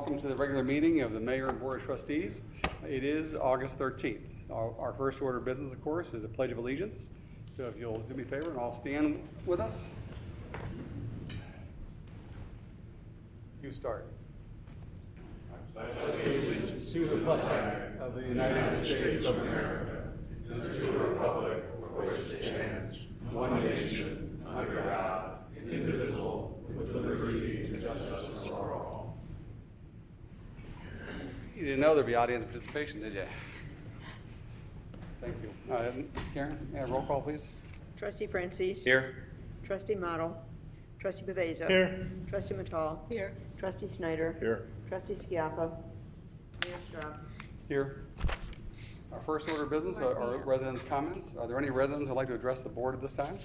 welcome to the regular meeting of the Mayor and Board of Trustees. It is August 13th. Our first order of business, of course, is a Pledge of Allegiance. So if you'll do me a favor and all stand with us. You start. I pledge allegiance to the flag of the United States of America and to the republic for which it stands, one nation, under God, indivisible, with liberty and justice for all. You didn't know there'd be audience participation, did you? Thank you. Karen, roll call, please. Trustee Francis. Here. Trustee Model. Trustee Bebezo. Here. Trustee Mattal. Here. Trustee Snyder. Here. Trustee Schiappa. Mayor Straub. Here. Our first order of business are residents' comments. Are there any residents who'd like to address the board at this time?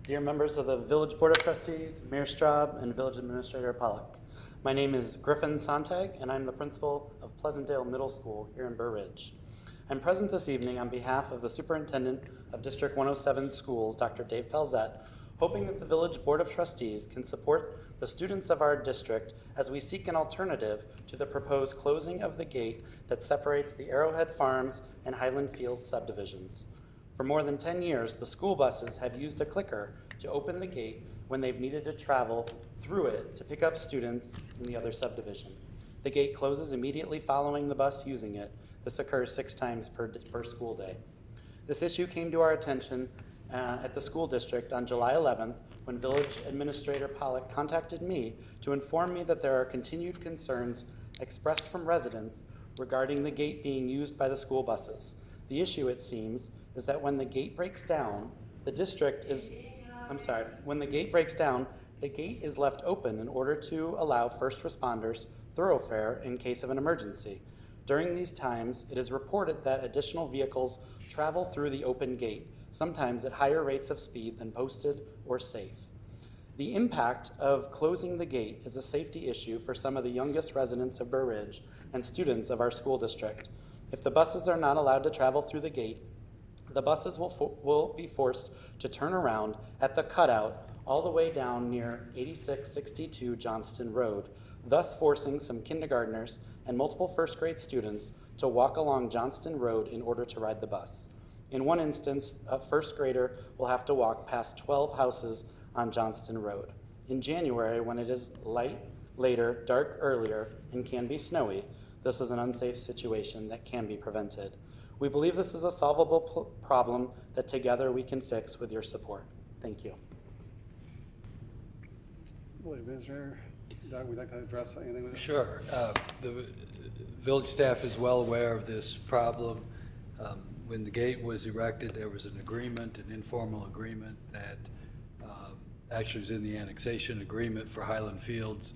Dear members of the Village Board of Trustees, Mayor Straub, and Village Administrator Pollock, my name is Griffin Sontag, and I'm the principal of Pleasantdale Middle School here in Burr Ridge. I'm present this evening on behalf of the Superintendent of District 107 Schools, Dr. Dave Pelzett, hoping that the Village Board of Trustees can support the students of our district as we seek an alternative to the proposed closing of the gate that separates the Arrowhead Farms and Highland Fields subdivisions. For more than 10 years, the school buses have used a clicker to open the gate when they've needed to travel through it to pick up students in the other subdivision. The gate closes immediately following the bus using it. This occurs 6 times per school day. This issue came to our attention at the school district on July 11th when Village Administrator Pollock contacted me to inform me that there are continued concerns expressed from residents regarding the gate being used by the school buses. The issue, it seems, is that when the gate breaks down, the gate is left open in order to allow first responders thoroughfare in case of an emergency. During these times, it is reported that additional vehicles travel through the open gate, sometimes at higher rates of speed than posted or safe. The impact of closing the gate is a safety issue for some of the youngest residents of Burr Ridge and students of our school district. If the buses are not allowed to travel through the gate, the buses will be forced to turn around at the cutout all the way down near 8662 Johnston Road, thus forcing some kindergartners and multiple first grade students to walk along Johnston Road in order to ride the bus. In one instance, a first grader will have to walk past 12 houses on Johnston Road. In January, when it is light later, dark earlier, and can be snowy, this is an unsafe situation that can be prevented. We believe this is a solvable problem that together we can fix with your support. Thank you. Administrator, Doug, would you like to address anything with this? Sure. The village staff is well aware of this problem. When the gate was erected, there was an agreement, an informal agreement that actually was in the annexation agreement for Highland Fields,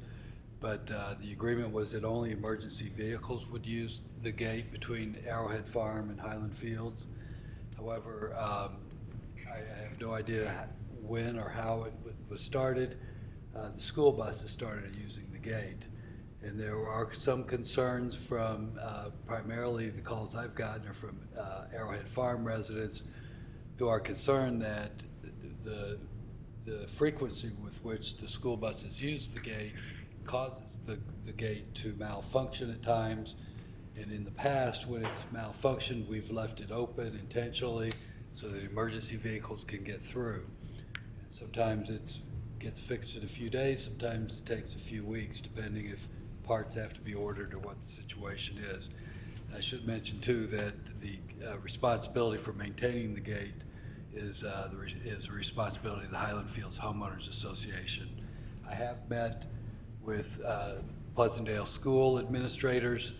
but the agreement was that only emergency vehicles would use the gate between Arrowhead Farm and Highland Fields. However, I have no idea when or how it was started. The school buses started using the gate, and there are some concerns from primarily the calls I've gotten are from Arrowhead Farm residents who are concerned that the frequency with which the school buses use the gate causes the gate to malfunction at times, and in the past when it's malfunctioned we've left it open intentionally so that emergency vehicles can get through. And sometimes it gets fixed in a few days, sometimes it takes a few weeks depending if parts have to be ordered or what the situation is. And I should mention too that the responsibility for maintaining the gate is the responsibility of the Highland Fields Homeowners Association. I have met with Pleasantdale school administrators.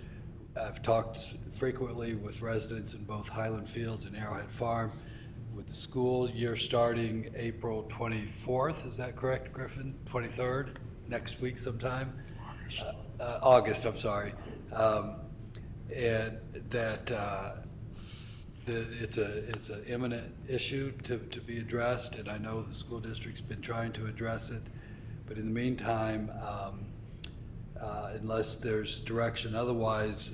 I've talked frequently with residents in both Highland Fields and Arrowhead Farm. With the school year starting April 24th, is that correct, Griffin? 23rd, next week sometime? August, I'm sorry. And that it's an imminent issue to be addressed, and I know the school district's been trying to address it. But in the meantime, unless there's direction otherwise,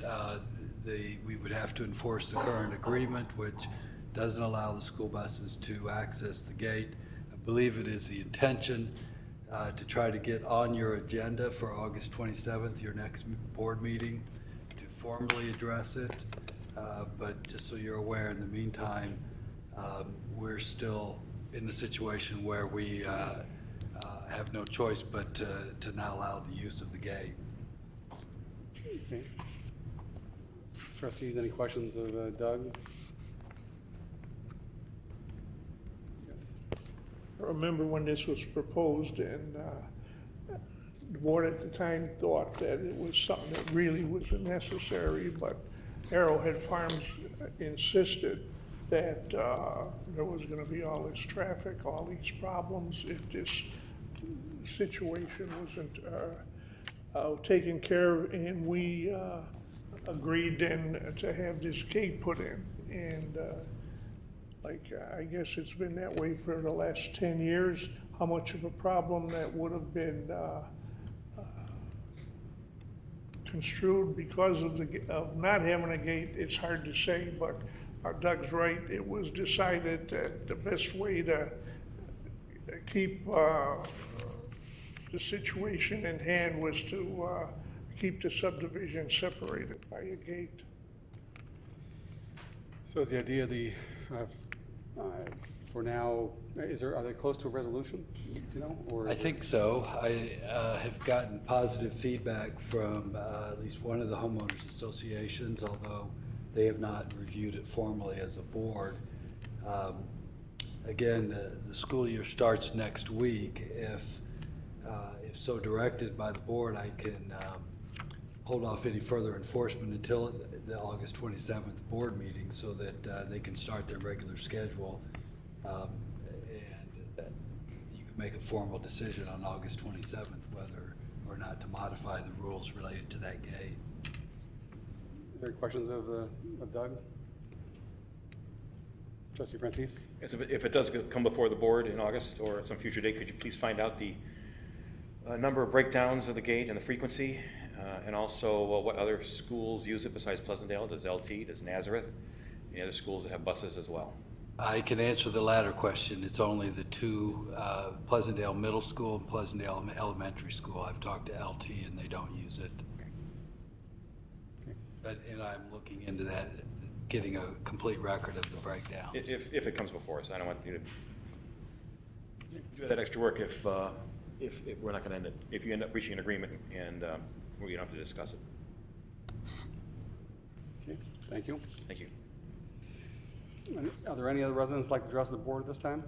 we would have to enforce the current agreement, which doesn't allow the school buses to access the gate. I believe it is the intention to try to get on your agenda for August 27th, your next board meeting, to formally address it. But just so you're aware, in the meantime, we're still in a situation where we have no choice but to not allow the use of the gate. Okay. Trustees, any questions of Doug? Yes. I remember when this was proposed, and the board at the time thought that it was something that really was necessary, but Arrowhead Farms insisted that there was going to be all this traffic, all these problems if this situation wasn't taken care of, and we agreed then to have this gate put in. And I guess it's been that way for the last 10 years. How much of a problem that would have been construed because of not having a gate, it's hard to say, but Doug's right. It was decided that the best way to keep the situation in hand was to keep the subdivision separated by a gate. So is the idea for now, are they close to a resolution, do you know? Or I think so. I have gotten positive feedback from at least one of the homeowners associations, although they have not reviewed it formally as a board. Again, the school year starts next week. If so directed by the board, I can hold off any further enforcement until the August 27th board meeting so that they can start their regular schedule. And you can make a formal decision on August 27th whether or not to modify the rules related to that gate. Any questions of Doug? Trustee Francis? Yes, if it does come before the board in August or at some future date, could you please find out the number of breakdowns of the gate and the frequency, and also what other schools use it besides Pleasantdale? Does LT, does Nazareth, any other schools that have buses as well? I can answer the latter question. It's only the two, Pleasantdale Middle School and Pleasantdale Elementary School. I've talked to LT and they don't use it. Okay. And I'm looking into that, getting a complete record of the breakdowns. If it comes before us, I don't want you to do that extra work if we're not going to end it, if you end up reaching an agreement and we don't have to discuss it. Okay, thank you. Thank you. Are there any other residents who'd like to address the board at this time?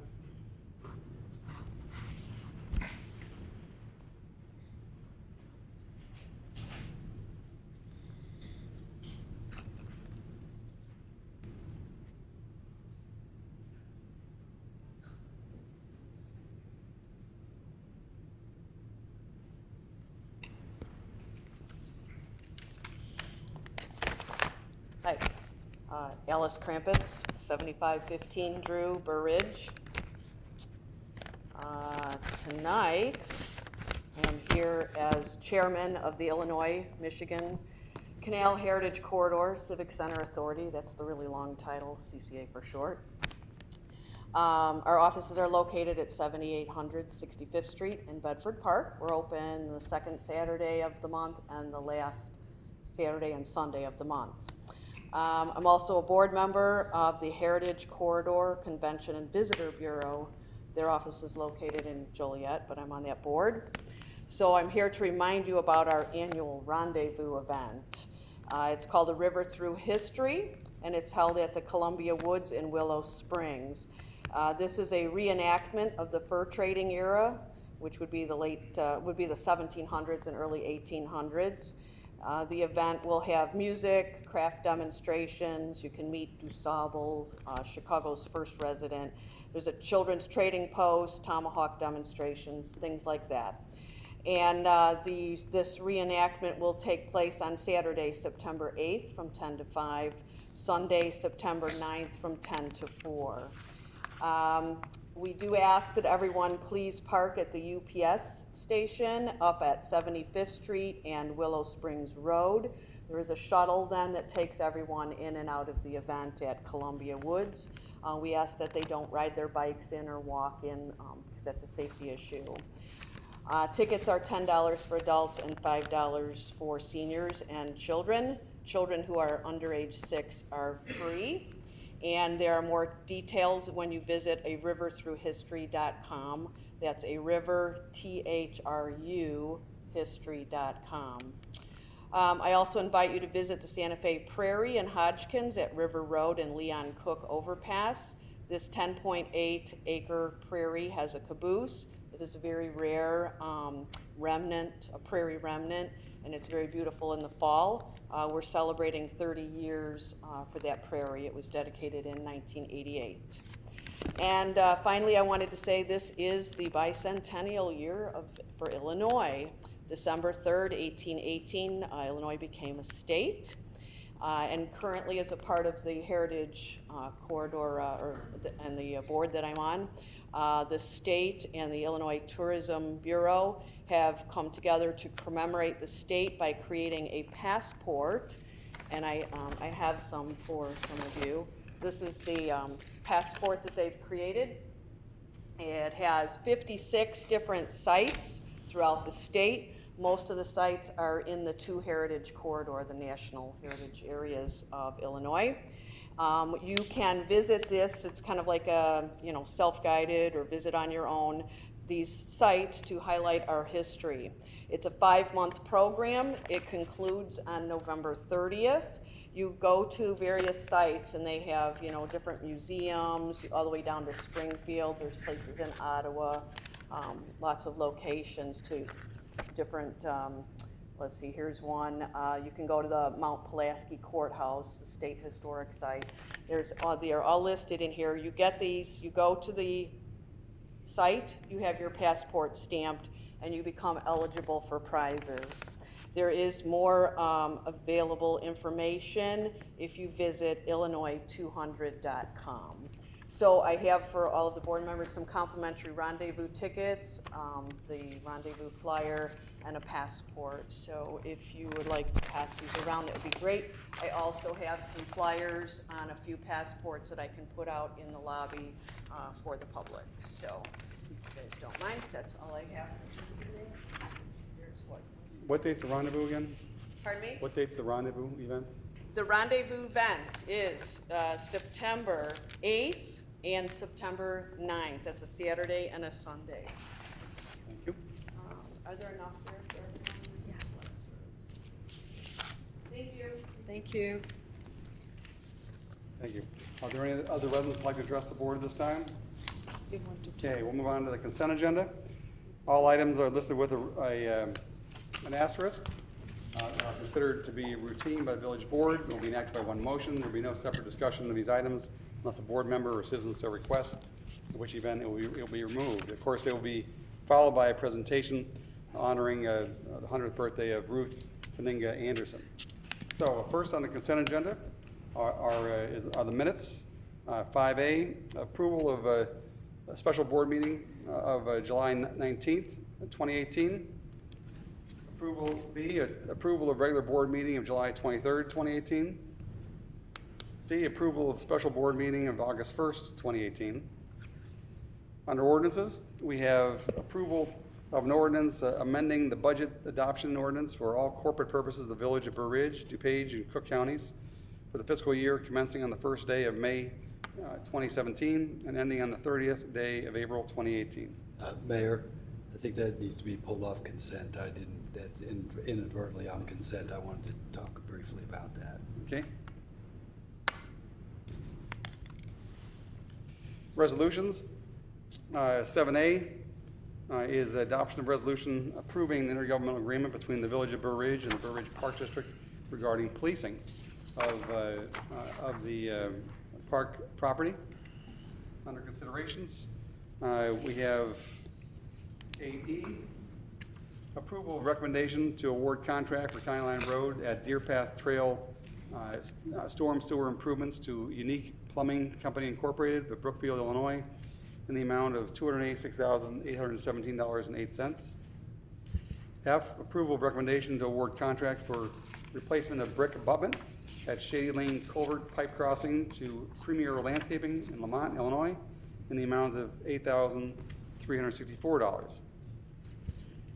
Hi, Alice Krampitz, 7515 Drew, Burr Ridge. Tonight, I'm here as chairman of the Illinois-Michigan Canal Heritage Corridor Civic Center Authority. That's the really long title, CCA for short. Our offices are located at 7800 65th Street in Bedford Park. We're open the second Saturday of the month and the last Saturday and Sunday of the month. I'm also a board member of the Heritage Corridor Convention and Visitor Bureau. Their office is located in Joliet, but I'm on that board. So I'm here to remind you about our annual rendezvous event. It's called A River Through History, and it's held at the Columbia Woods in Willow Springs. This is a reenactment of the fur trading era, which would be the 1700s and early 1800s. The event will have music, craft demonstrations. You can meet DuSable, Chicago's first resident. There's a children's trading post, tomahawk demonstrations, things like that. And this reenactment will take place on Saturday, September 8th from 10 to 5, Sunday, September 9th from 10 to 4. We do ask that everyone please park at the UPS station up at 75th Street and Willow Springs Road. There is a shuttle then that takes everyone in and out of the event at Columbia Woods. We ask that they don't ride their bikes in or walk in because that's a safety issue. Tickets are $10 for adults and $5 for seniors and children. Children who are under age 6 are free. And there are more details when you visit a riverthroughhistory.com. That's a river, THRU, history.com. I also invite you to visit the Santa Fe Prairie and Hodgkins at River Road and Leon Cook Overpass. This 10.8 acre prairie has a caboose. It is a very rare remnant, a prairie remnant, and it's very beautiful in the fall. We're celebrating 30 years for that prairie. It was dedicated in 1988. And finally, I wanted to say this is the bicentennial year for Illinois. December 3rd, 1818, Illinois became a state. And currently, as a part of the Heritage Corridor and the board that I'm on, the state and the Illinois Tourism Bureau have come together to commemorate the state by creating a passport. And I have some for some of you. This is the passport that they've created. It has 56 different sites throughout the state. Most of the sites are in the 2 heritage corridor, the national heritage areas of Illinois. You can visit this, it's kind of like a self-guided or visit on your own, these sites to highlight our history. It's a 5-month program. It concludes on November 30th. You go to various sites and they have different museums all the way down to Springfield. There's places in Ottawa, lots of locations to different, let's see, here's one. You can go to the Mount Pulaski Courthouse, the state historic site. They are all listed in here. You get these, you go to the site, you have your passport stamped, and you become eligible for prizes. There is more available information if you visit Illinois200.com. So I have for all of the board members some complimentary rendezvous tickets, the rendezvous flyer, and a passport. So if you would like to pass these around, that would be great. I also have some flyers on a few passports that I can put out in the lobby for the public. So if you guys don't mind, that's all I have for this evening. Here's What date's the rendezvous again? Pardon me? What date's the rendezvous events? The rendezvous event is September 8th and September 9th. That's a Saturday and a Sunday. Thank you. Are there enough there for everyone? Yeah. Thank you. Thank you. Thank you. Are there any other residents who'd like to address the board at this time? Okay, we'll move on to the consent agenda. All items are listed with an asterisk. Are considered to be routine by the village board. Will be enacted by one motion. There will be no separate discussion of these items unless a board member or citizen so requests, in which event it will be removed. Of course, it will be followed by a presentation honoring the 100th birthday of Ruth Taninga Anderson. So first on the consent agenda are the minutes. 5A, approval of a special board meeting of July 19th, 2018. Approval B, approval of regular board meeting of July 23rd, 2018. C, approval of special board meeting of August 1st, 2018. Under ordinances, we have approval of an ordinance amending the budget adoption ordinance for all corporate purposes of the village of Burr Ridge, DuPage, and Cook counties for the fiscal year commencing on the first day of May 2017 and ending on the 30th day of April 2018. Mayor, I think that needs to be pulled off consent. That's inadvertently on consent. I wanted to talk briefly about that. Okay. Resolutions. 7A is adoption of resolution approving the intergovernmental agreement between the Village of Burr Ridge and the Burr Ridge Park District regarding policing of the park property. Under considerations, we have 8E, approval of recommendation to award contract for County Line Road at Deer Path Trail storm sewer improvements to Unique Plumbing Company Incorporated of Brookfield, Illinois, in the amount of $286,817.08. F, approval of recommendation to award contract for replacement of brick abutment at Shady Lane Culvert Pipe Crossing to Premier Landscaping in Lamont, Illinois, in the amount of $8,364.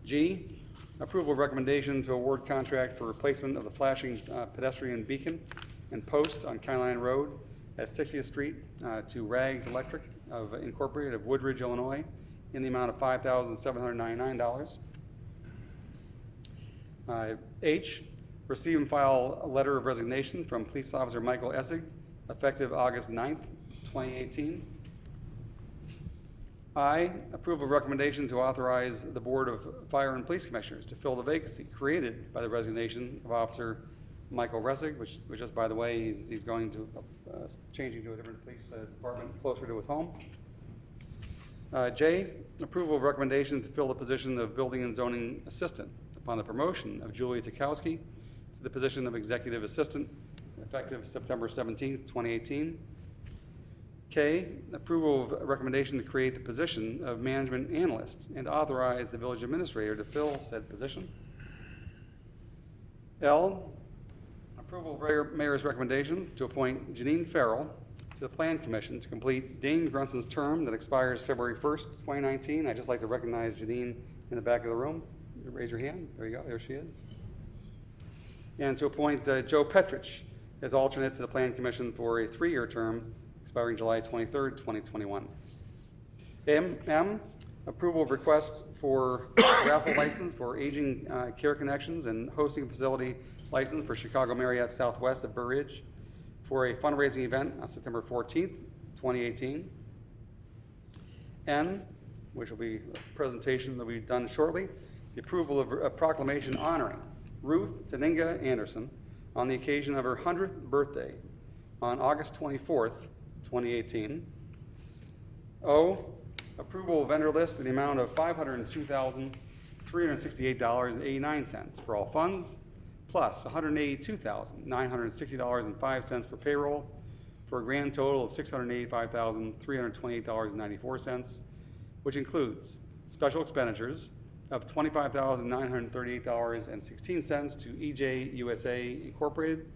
G, approval of recommendation to award contract for replacement of the flashing pedestrian beacon and post on County Line Road at 60th Street to Rags Electric of Incorporated of Woodridge, Illinois, in the amount of $5,799. H, receive and file a letter of resignation from Police Officer Michael Essig, effective August 9th, 2018. I, approve of recommendation to authorize the Board of Fire and Police Commissioners to fill the vacancy created by the resignation of Officer Michael Essig, which just, by the way, he's going to, changing to a different police department closer to his home. J, approval of recommendation to fill the position of Building and Zoning Assistant upon the promotion of Julia Tukowski to the position of Executive Assistant, effective September 17th, 2018. K, approval of recommendation to create the position of Management Analyst and authorize the Village Administrator to fill said position. L, approval of Mayor's recommendation to appoint Janine Farrell to the Plan Commission to complete Dane Grunson's term that expires February 1st, 2019. I'd just like to recognize Janine in the back of the room. Raise your hand. There you go. There she is. And to appoint Joe Petrich as alternate to the Plan Commission for a 3-year term expiring July 23rd, 2021. M, approval of requests for raffle license for Aging Care Connections and hosting facility license for Chicago Marriott Southwest at Burr Ridge for a fundraising event on September 14th, 2018. N, which will be a presentation that will be done shortly, the approval of a proclamation honoring Ruth Taninga Anderson on the occasion of her 100th birthday on August 24th, 2018. O, approval of vendor list in the amount of $502,368.89 for all funds, plus $182,960.05 for payroll, for a grand total of $685,328.94, which includes special expenditures of $25,938.16 to EJ USA Incorporated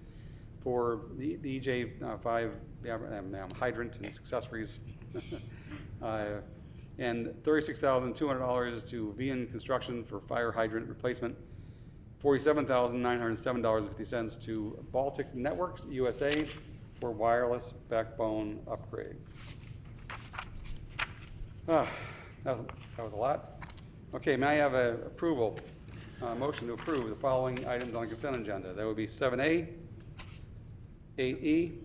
for the EJ 5 hydrant and accessories, and $36,200 to VN Construction for fire hydrant replacement, $47,907.50 to Baltic Networks USA for wireless backbone upgrade. That was a lot. Okay, may I have a motion to approve the following items on the consent agenda? That would be 7A, 8E,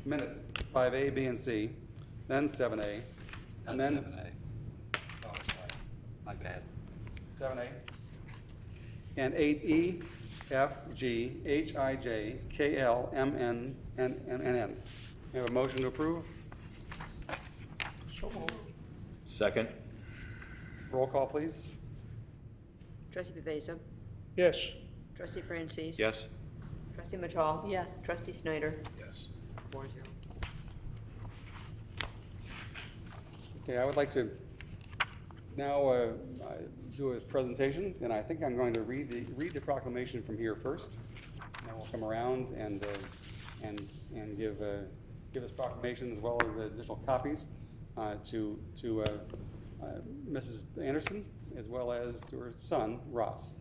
minutes 5A, B, and C, then 7A, and then 7A. Oh, sorry. My bad. 7A, and 8E, F, G, H, I, J, K, L, M, N, and N. We have a motion to approve. Second. Roll call, please. Trustee Baveza? Yes. Trustee Francis? Yes? Trustee Mitchell? Yes. Trustee Snyder? Yes. 4-0. Okay, I would like to now do a presentation, and I think I'm going to read the proclamation from here first. And then we'll come around and give this proclamation as well as additional copies to Mrs. Anderson as well as to her son Ross.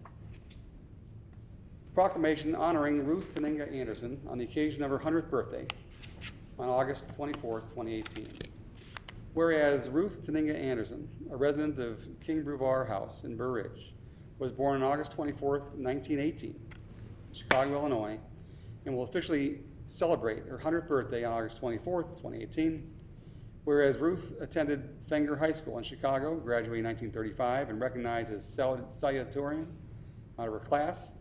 Proclamation honoring Ruth Taninga Anderson on the occasion of her 100th birthday on August 24th, 2018. Whereas Ruth Taninga Anderson, a resident of King Bruvar House in Burr Ridge, was born on August 24th, 1918, in Chicago, Illinois, and will officially celebrate her 100th birthday on August 24th, 2018. Whereas Ruth attended Fenger High School in Chicago, graduated in 1935, and recognized as salutatorian out of her class.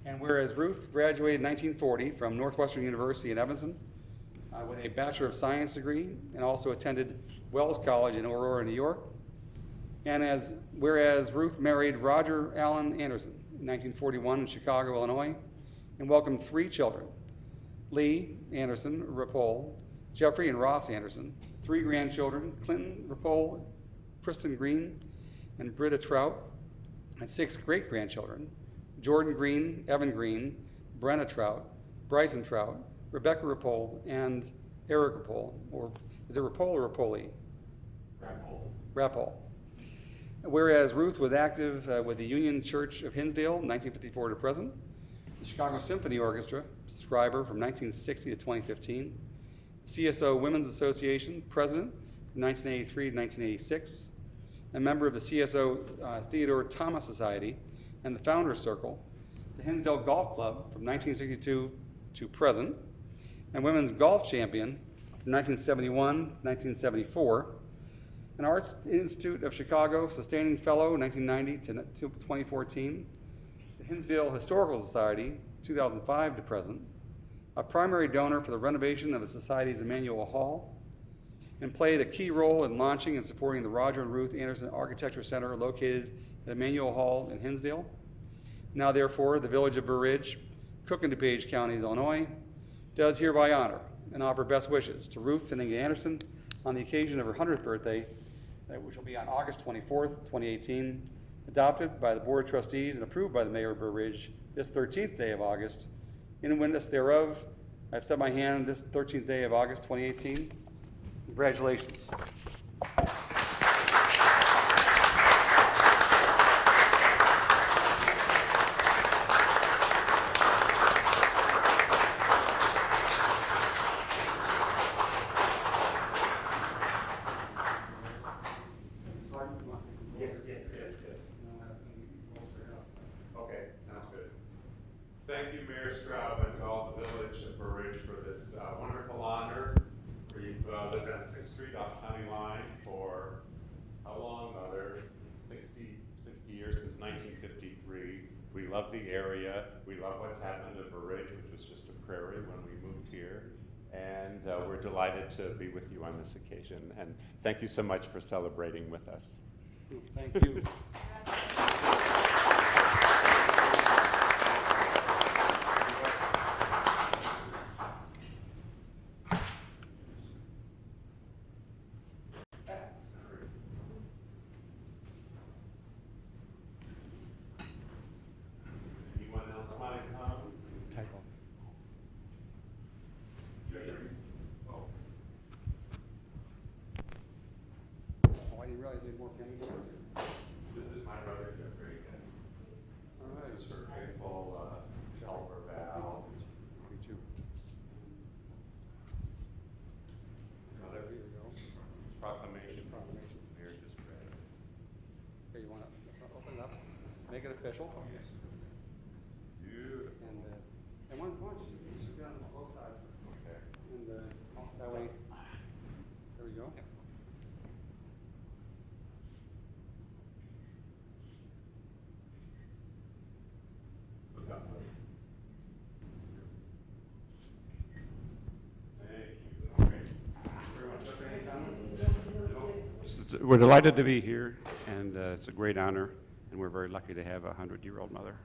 And whereas Ruth graduated in 1940 from Northwestern University in Evanston with a Bachelor of Science degree, and also attended Wells College in Aurora, New York. And whereas Ruth married Roger Allen Anderson in 1941 in Chicago, Illinois, and welcomed 3 children: Lee Anderson Rapole, Jeffrey and Ross Anderson. 3 grandchildren, Clinton Rapole, Kristen Green, and Britta Trout. And 6 great-grandchildren, Jordan Green, Evan Green, Brenna Trout, Bryson Trout, Rebecca Rapole, and Eric Rapole, or is it Rapole or Rapoli? Rapole. Whereas Ruth was active with the Union Church of Hinsdale, 1954 to present, the Chicago Symphony Orchestra, subscriber from 1960 to 2015, CSO Women's Association, president from 1983 to 1986, a member of the CSO Theodore Thomas Society and the Founders Circle, the Hinsdale Golf Club from 1962 to present, and women's golf champion from 1971 to 1974, an Arts Institute of Chicago Sustaining Fellow 1990 to 2014, the Hinsdale Historical Society 2005 to present, a primary donor for the renovation of the Society's Emmanuel Hall, and played a key role in launching and supporting the Roger and Ruth Anderson Architecture Center located at Emmanuel Hall in Hinsdale. Now therefore, the Village of Burr Ridge, Cook and DuPage Counties, Illinois, does hereby honor and offer best wishes to Ruth Tinninga Anderson on the occasion of her 100th birthday, which will be on August 24th, 2018, adopted by the Board of Trustees and approved by the Mayor of Burr Ridge this 13th day of August. In witness thereof, I've set my hand this 13th day of August 2018. Congratulations. Okay, sounds good. Thank you, Mayor Straub, and to all the village of Burr Ridge for this wonderful honor. We've lived on 6th Street off County Line for how long, Mother? 60 years, since 1953. We love the area. We love what's happened to Burr Ridge, which was just a prairie when we moved here. And we're delighted to be with you on this occasion. And thank you so much for celebrating with us. Thank you. Anyone else want to come? Oh, I didn't realize they weren't any more. This is my brother Jeffrey. Yes. All right. This is her faithful helper Val. Me too. Mother, Here we go. proclamation. Proclamation. Mayor just read. Okay, you want to open it up, make it official? Beautiful. And one punch, you should be on both sides. Okay. And that way, there we go. Look up, Mother. Thank you. Okay. Very much. Jeffrey, any comments? We're delighted to be here, and it's a great honor, and we're very lucky to have a 100-year-old mother.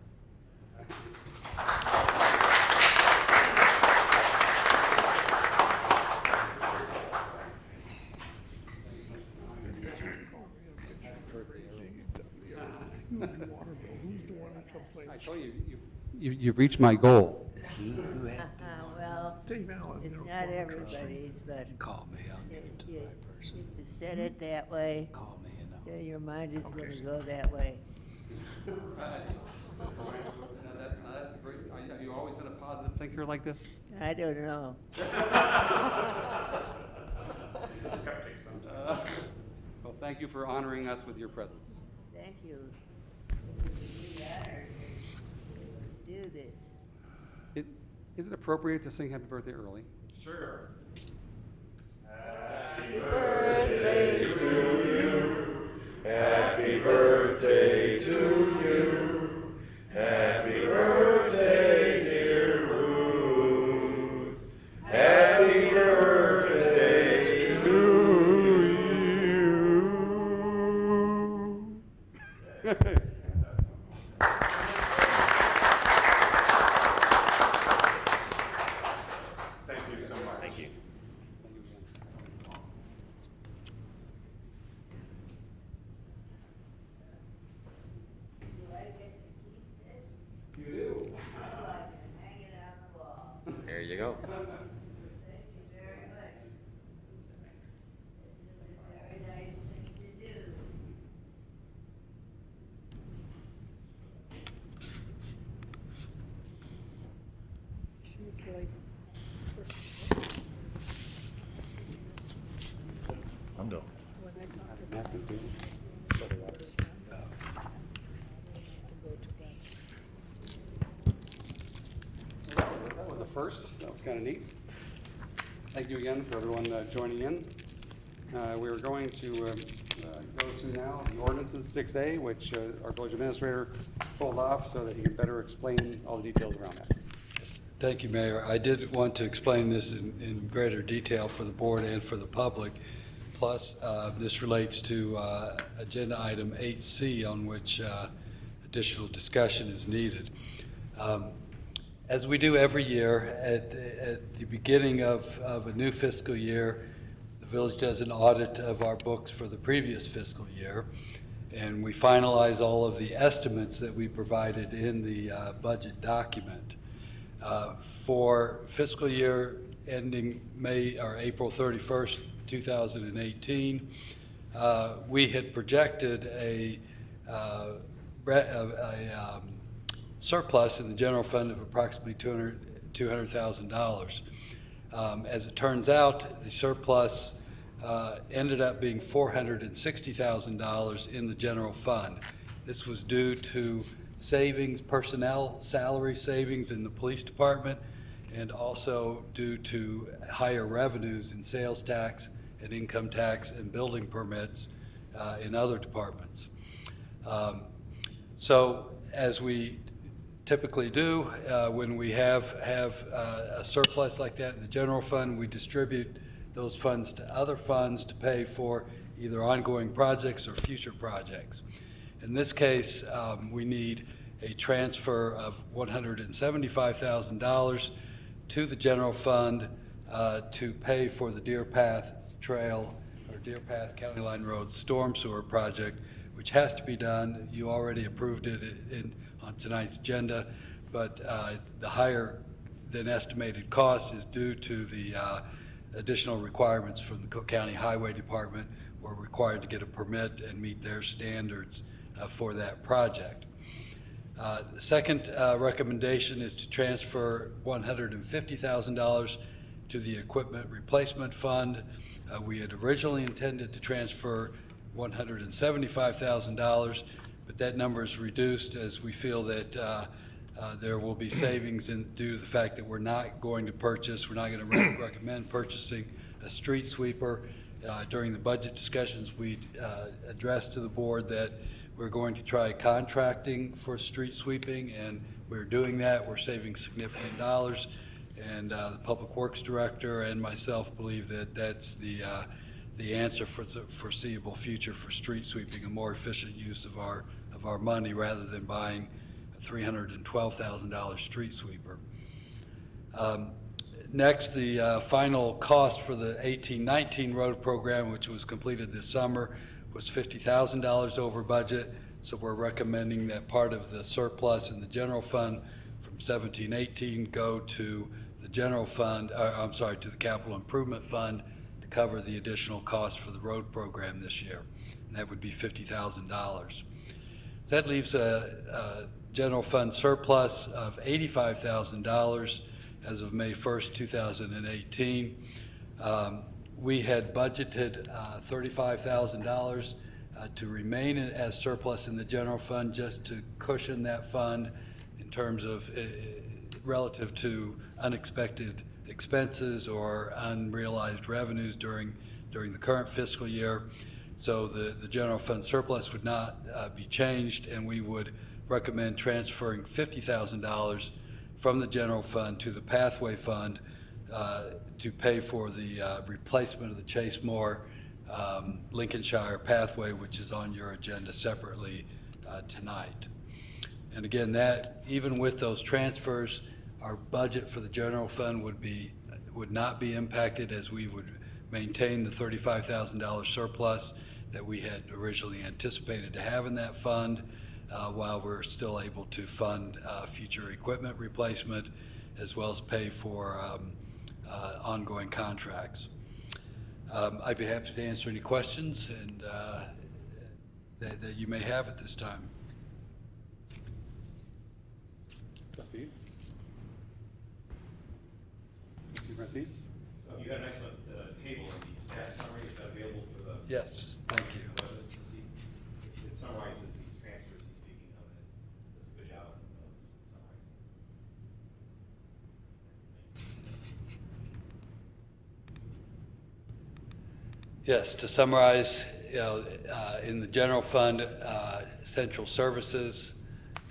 I told you, you've reached my goal. Well, Dave Allen, it's you know, not former everybody's, but Call me, I'll give it to the you right person. you said it that way, Call me and I'll. yeah, your mind is gonna go that way. Now that's the great, have you always been a positive thinker like this? I don't know. Well, thank you for honoring us with your presence. Thank you. We are. Let's do this. Is it appropriate to sing happy birthday early? Sure. Happy birthday to you. Happy birthday to you. Happy birthday, dear Ruth. Happy birthday to you. Thank you so much. Thank you. go. Thank you very much. It's a very nice thing to do. I'm done. Napkins, too. Soda water. That was the first. That was kind of neat. Thank you again for everyone joining in. We're going to go to now the ordinances 6A, which our village administrator pulled off so that he can better explain all the details around that. Thank you, Mayor. I did want to explain this in greater detail for the board and for the public. Plus, this relates to agenda item 8C, on which additional discussion is needed. As we do every year, at the beginning of a new fiscal year, the village does an audit of our books for the previous fiscal year, and we finalize all of the estimates that we provided in the budget document. For fiscal year ending April 31st, 2018, we had projected a surplus in the general fund of approximately $200,000. As it turns out, the surplus ended up being $460,000 in the general fund. This was due to savings, personnel salary savings in the police department, and also due to higher revenues in sales tax and income tax and building permits in other departments. So as we typically do, when we have a surplus like that in the general fund, we distribute those funds to other funds to pay for either ongoing projects or future projects. In this case, we need a transfer of $175,000 to the general fund to pay for the Deer Path Trail or Deer Path County Line Road Storm Sewer Project, which has to be done. You already approved it on tonight's agenda, but the higher than estimated cost is due to the additional requirements from the Cook County Highway Department. We're required to get a permit and meet their standards for that project. The second recommendation is to transfer $150,000 to the Equipment Replacement Fund. We had originally intended to transfer $175,000, but that number is reduced as we feel that there will be savings due to the fact that we're not going to recommend purchasing a street sweeper. During the budget discussions, we addressed to the board that we're going to try contracting for street sweeping, and we're doing that. We're saving significant dollars, and the Public Works Director and myself believe that that's the answer for the foreseeable future for street sweeping, a more efficient use of our money rather than buying a $312,000 street sweeper. Next, the final cost for the 18-19 road program, which was completed this summer, was $50,000 over budget. So we're recommending that part of the surplus in the general fund from 17-18 go to the general fund, to the capital improvement fund to cover the additional cost for the road program this year. And that would be $50,000. So that leaves a general fund surplus of $85,000 as of May 1st, 2018. We had budgeted $35,000 to remain as surplus in the general fund just to cushion that fund in terms of relative to unexpected expenses or unrealized revenues during the current fiscal year. So the general fund surplus would not be changed, and we would recommend transferring $50,000 from the general fund to the pathway fund to pay for the replacement of the Chase Moore Lincolnshire pathway, which is on your agenda separately tonight. And again, that even with those transfers, our budget for the general fund would not be impacted, as we would maintain the $35,000 surplus that we had originally anticipated to have in that fund, while we're still able to fund future equipment replacement as well as pay for ongoing contracts. I'd be happy to answer any questions and that you may have at this time. Trustees? Mr. Francis? You got an excellent table in the staff summary. Is that available for the Yes, thank you. residents to see? It summarizes these transfers he's speaking of, and it does a good job of summarizing. Yes, to summarize, in the general fund, central services,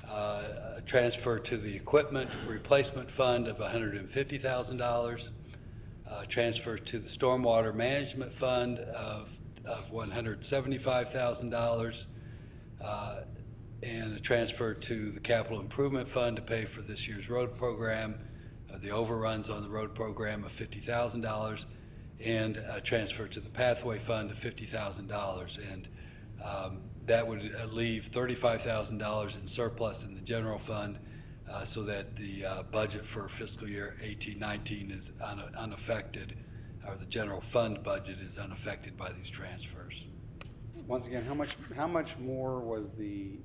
a transfer to the equipment replacement fund of $150,000, transfer to the stormwater management fund of $175,000, and a transfer to the capital improvement fund to pay for this year's road program, the overruns on the road program of $50,000, and a transfer to the pathway fund of $50,000. And that would leave $35,000 in surplus in the general fund, so that the budget for fiscal year 18-19 is unaffected, or the general fund budget is unaffected by these transfers. Once again, how much more was the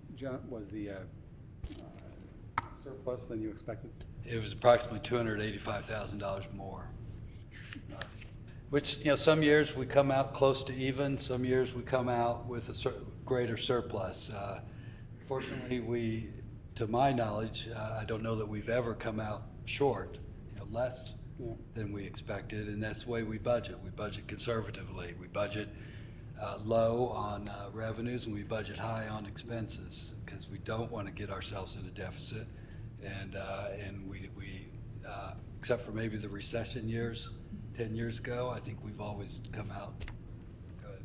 surplus than you expected? It was approximately $285,000 more. Which, some years we come out close to even, some years we come out with a greater surplus. Fortunately, to my knowledge, I don't know that we've ever come out short, less than we expected, and that's the way we budget. We budget conservatively. We budget low on revenues, and we budget high on expenses, because we don't want to get ourselves in a deficit. And we except for maybe the recession years 10 years ago, I think we've always come out good.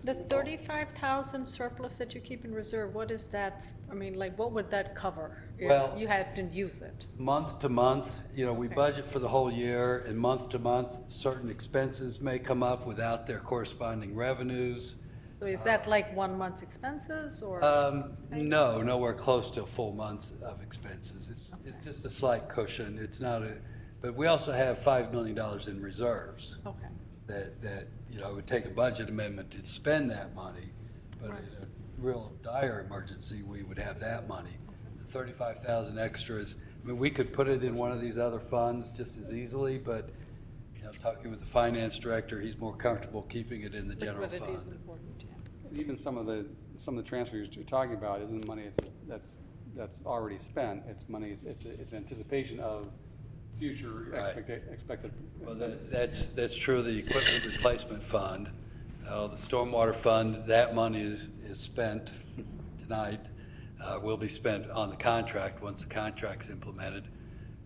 The 35,000 surplus that you keep in reserve, what is that? I mean, like, what would that cover if Well, you had to use it? Month to month, we Okay. budget for the whole year, and month to month, certain expenses may come up without their corresponding revenues. So is that like 1 month's expenses or? No, nowhere close to a full month's of expenses. It's just a slight cushion. It's not but we also have $5 million in reserves Okay, that it would take a budget amendment to spend that money, but Right. in a real dire emergency, we would have that money. The 35,000 extras, we could put it in one of these other funds just as easily, but, talking with the finance director, he's more comfortable keeping it in the general liquidity is fund. important, yeah. Even some of the transfers you're talking about isn't money that's already spent. It's money. It's anticipation of future Right. expected. Well, that's true of the equipment replacement fund. The stormwater fund, that money is spent tonight, will be spent on the contract once the contract's implemented.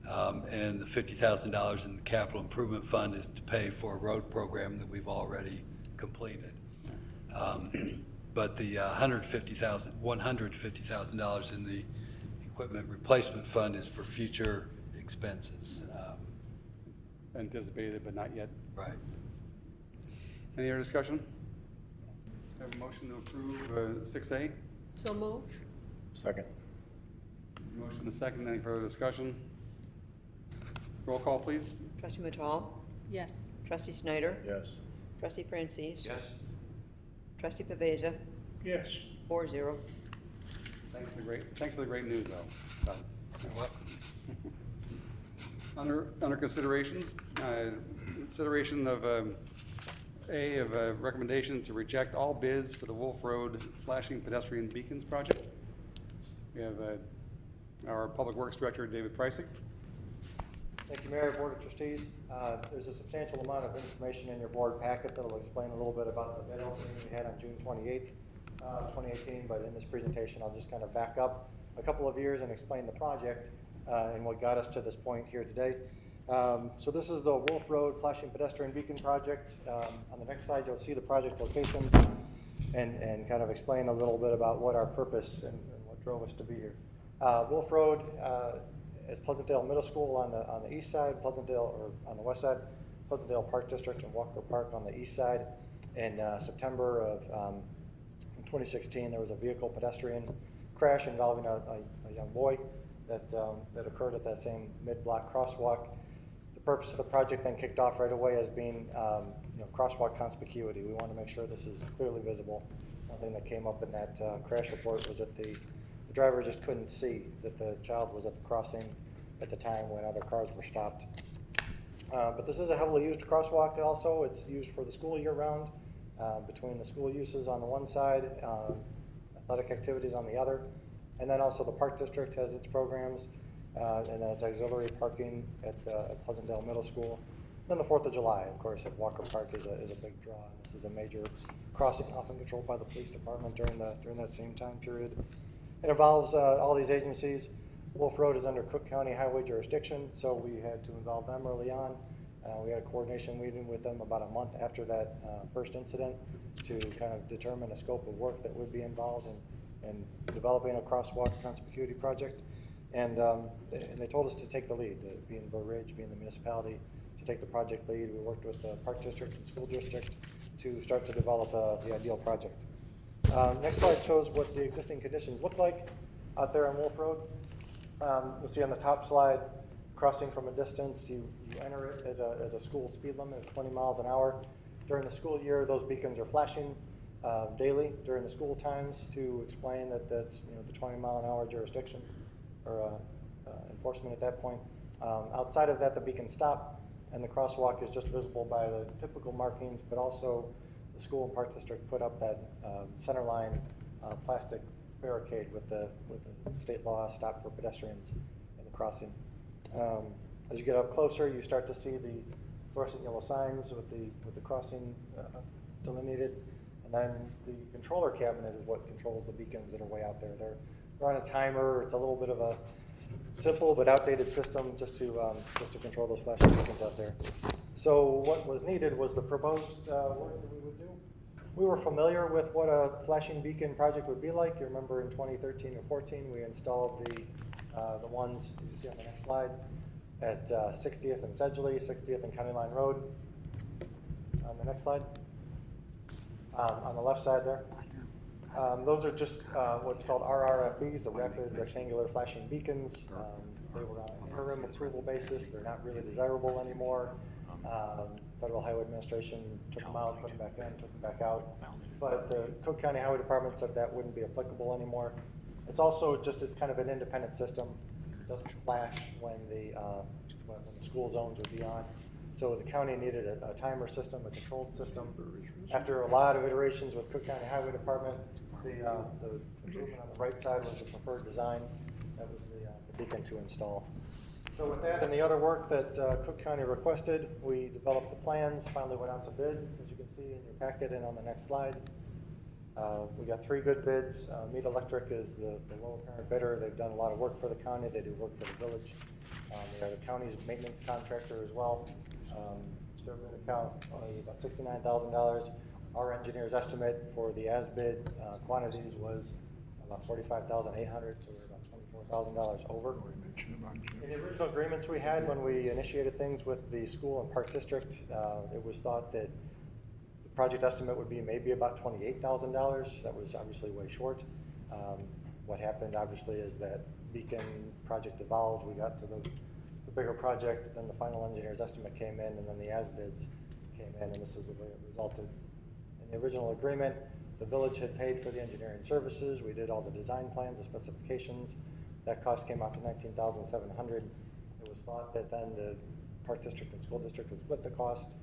And the $50,000 in the capital improvement fund is to pay for a road program that we've already completed. But the $150,000 in the equipment replacement fund is for future expenses. Anticipated, but not yet. Right. Any other discussion? Have a motion to approve 6A. So moved? Second. Motion and second. Any further discussion? Roll call, please. Trustee Matal? Yes. Trustee Snyder? Yes. Trustee Francis? Yes? Trustee Pavesa? Yes. 4-0. Thanks for the great news, though. You're welcome. Under considerations, consideration of a recommendation to reject all bids for the Wolf Road flashing pedestrian beacons project. We have our Public Works Director, David Preissig. Thank you, Mayor, Board of Trustees. There's a substantial amount of information in your board packet that will explain a little bit about the bid opening we had on June 28th, 2018, but in this presentation, I'll just kind of back up a couple of years and explain the project and what got us to this point here today. So this is the Wolf Road Flashing Pedestrian Beacon Project. On the next slide, you'll see the project location and kind of explain a little bit about what our purpose and what drove us to be here. Wolf Road is Pleasantdale Middle School on the east side, on the west side, Pleasantdale Park District and Walker Park on the east side. In September of 2016, there was a vehicle pedestrian crash involving a young boy. that occurred at that same mid-block crosswalk. The purpose of the project then kicked off right away as being crosswalk conspicuity. We want to make sure this is clearly visible. One thing that came up in that crash report was that the driver just couldn't see that the child was at the crossing at the time when other cars were stopped. But this is a heavily used crosswalk also. It's used for the school year-round, between the school uses on the one side, athletic activities on the other, and then also the Park District has its programs, and then it's auxiliary parking at Pleasantdale Middle School. Then the 4th of July, of course, at Walker Park is a big draw. And this is a major crossing, often controlled by the police department during that same time period. It involves all these agencies. Wolf Road is under Cook County Highway jurisdiction, so we had to involve them early on. We had a coordination meeting with them about a month after that first incident to kind of determine a scope of work that would be involved in developing a crosswalk conspicuity project. And they told us to take the lead, being Burr Ridge, being the municipality, to take the project lead. We worked with the Park District and School District to start to develop the ideal project. Next slide shows what the existing conditions look like out there on Wolf Road. You'll see on the top slide, crossing from a distance, you enter it as a school speed limit of 20 miles an hour. During the school year, those beacons are flashing daily during the school times to explain that that's the 20-mile-an-hour jurisdiction or enforcement at that point. Outside of that, the beacons stop, and the crosswalk is just visible by the typical markings, but also the school and Park District put up that centerline plastic barricade with the state law stop for pedestrians in the crossing. As you get up closer, you start to see the fluorescent yellow signs with the crossing delineated, and then the controller cabinet is what controls the beacons that are way out there. They're on a timer. It's a little bit of a simple but outdated system just to control those flashing beacons out there. So what was needed was the proposed work that we would do. We were familiar with what a flashing beacon project would be like. You remember in 2013 or 14, we installed the ones, as you see on the next slide, at 60th and Sedgley, 60th and County Line Road. On the next slide, on the left side there. Those are just what's called RRFBs, the Rapid Rectangular Flashing Beacons. They were on an interim approval basis. They're not really desirable anymore. Federal Highway Administration took them out, put them back in, took them back out. But the Cook County Highway Department said that wouldn't be applicable anymore. It's also it's kind of an independent system. It doesn't flash when the school zones would be on. So the county needed a timer system, a controlled system. After a lot of iterations with Cook County Highway Department, the improvement on the right side was the preferred design. That was the beacon to install. So with that and the other work that Cook County requested, we developed the plans, finally went out to bid, as you can see in your packet and on the next slide. We got 3 good bids. Mead Electric is the low apparent bidder. They've done a lot of work for the county. They do work for the village. They are the county's maintenance contractor as well. Their bid account, about $69,000. Our engineer's estimate for the as-bid quantities was about $45,800, so we're about $24,000 over. In the original agreements we had when we initiated things with the school and Park District, it was thought that the project estimate would be maybe about $28,000. That was obviously way short. What happened obviously is that Beacon project evolved. We got to the bigger project, then the final engineer's estimate came in, and then the as-bids came in, and this is the way it resulted. In the original agreement, the village had paid for the engineering services. We did all the design plans, the specifications. That cost came out to $19,700. It was thought that then the Park District and School District would split the cost.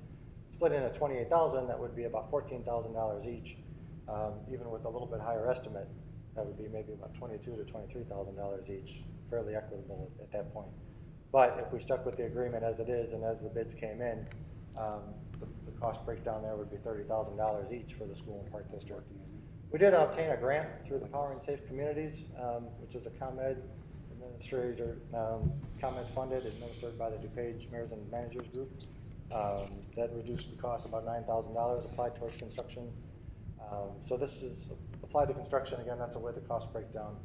Split in at $28,000, that would be about $14,000 each. Even with a little bit higher estimate, that would be maybe about $22,000 to $23,000 each, fairly equitable at that point. But if we stuck with the agreement as it is and as the bids came in, the cost breakdown there would be $30,000 each for the school and Park District. We did obtain a grant through the Powering Safe Communities, which is a ComEd administrator, ComEd funded, administered by the DuPage Mayors and Managers Group. That reduced the cost about $9,000 applied towards construction. So this is applied to construction. Again, that's the way the cost breakdown.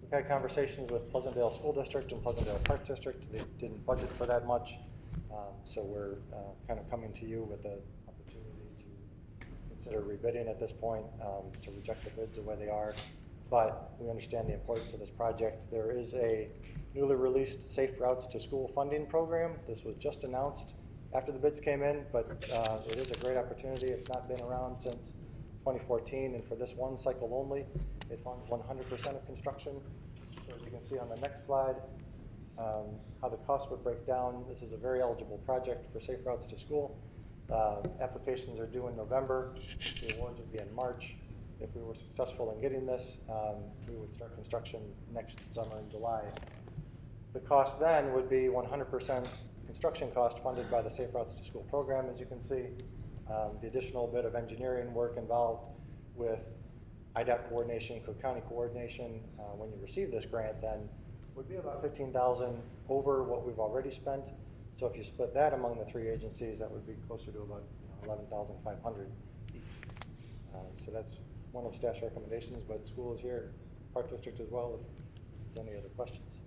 We've had conversations with Pleasantdale School District and Pleasantdale Park District. They didn't budget for that much. So we're kind of coming to you with the opportunity to consider rebidding at this point, to reject the bids the way they are, but we understand the importance of this project. There is a newly released Safe Routes to School funding program. This was just announced after the bids came in, but it is a great opportunity. It's not been around since 2014, and for this one cycle only, it funds 100% of construction. So as you can see on the next slide, how the cost would break down. This is a very eligible project for Safe Routes to School. Applications are due in November. The awards would be in March. If we were successful in getting this, we would start construction next summer in July. The cost then would be 100% construction cost funded by the Safe Routes to School program, as you can see. The additional bit of engineering work involved with IDOT coordination, Cook County coordination, when you receive this grant then would be about $15,000 over what we've already spent. So if you split that among the three agencies, that would be closer to about $11,500 each. So that's one of staff's recommendations, but school is here, Park District as well, if there's any other questions.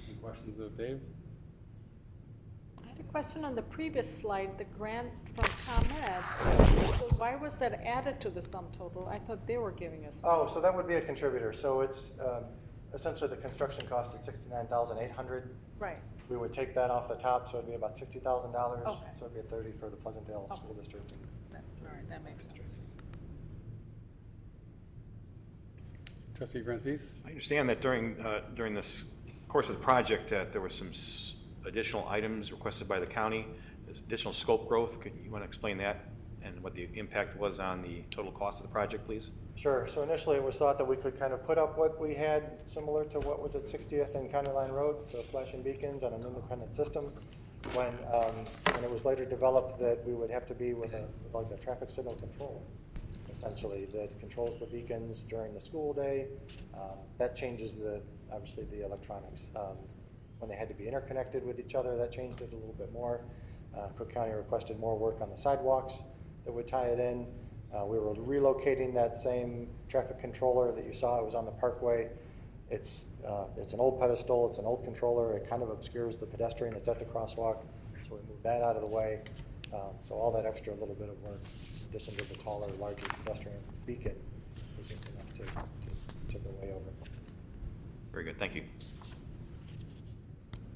Any questions of Dave? I had a question on the previous slide, the grant from ComEd. So why was that added to the sum total? I thought they were giving us. Oh, so that would be a contributor. So it's essentially the construction cost is $69,800. Right. We would take that off the top, so it'd be about $60,000. Okay. So it'd be a $30,000 for the Pleasantdale Okay. School District. All right, that makes sense. Trustee Francis? I understand that during this course of the project that there were some additional items requested by the county, additional scope growth. Could you want to explain that and what the impact was on the total cost of the project, please? Sure. So initially it was thought that we could kind of put up what we had similar to what was at 60th and County Line Road, so flashing beacons on an independent system. When it was later developed that we would have to be with like a traffic signal control, essentially, that controls the beacons during the school day. That changes obviously the electronics. When they had to be interconnected with each other, that changed it a little bit more. Cook County requested more work on the sidewalks that would tie it in. We were relocating that same traffic controller that you saw. It was on the Parkway. It's an old pedestal. It's an old controller. It kind of obscures the pedestrian that's at the crosswalk. So we moved that out of the way. So all that extra little bit of work, in addition to the taller, larger pedestrian beacon, was just enough to go way over. Very good, thank you.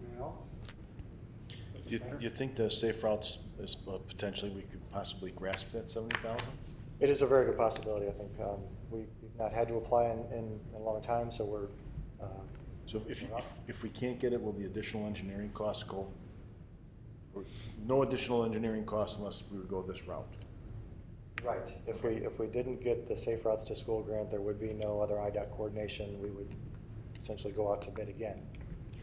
Anyone else? Do you think the safe routes is potentially we could possibly grasp that 70,000? It is a very good possibility. I think we've not had to apply in a long time, so we're. So if we can't get it, will the additional engineering costs go? Or no additional engineering costs unless we would go this route? Right. If we didn't get the Safe Routes to School grant, there would be no other IDOT coordination. We would essentially go out to bid again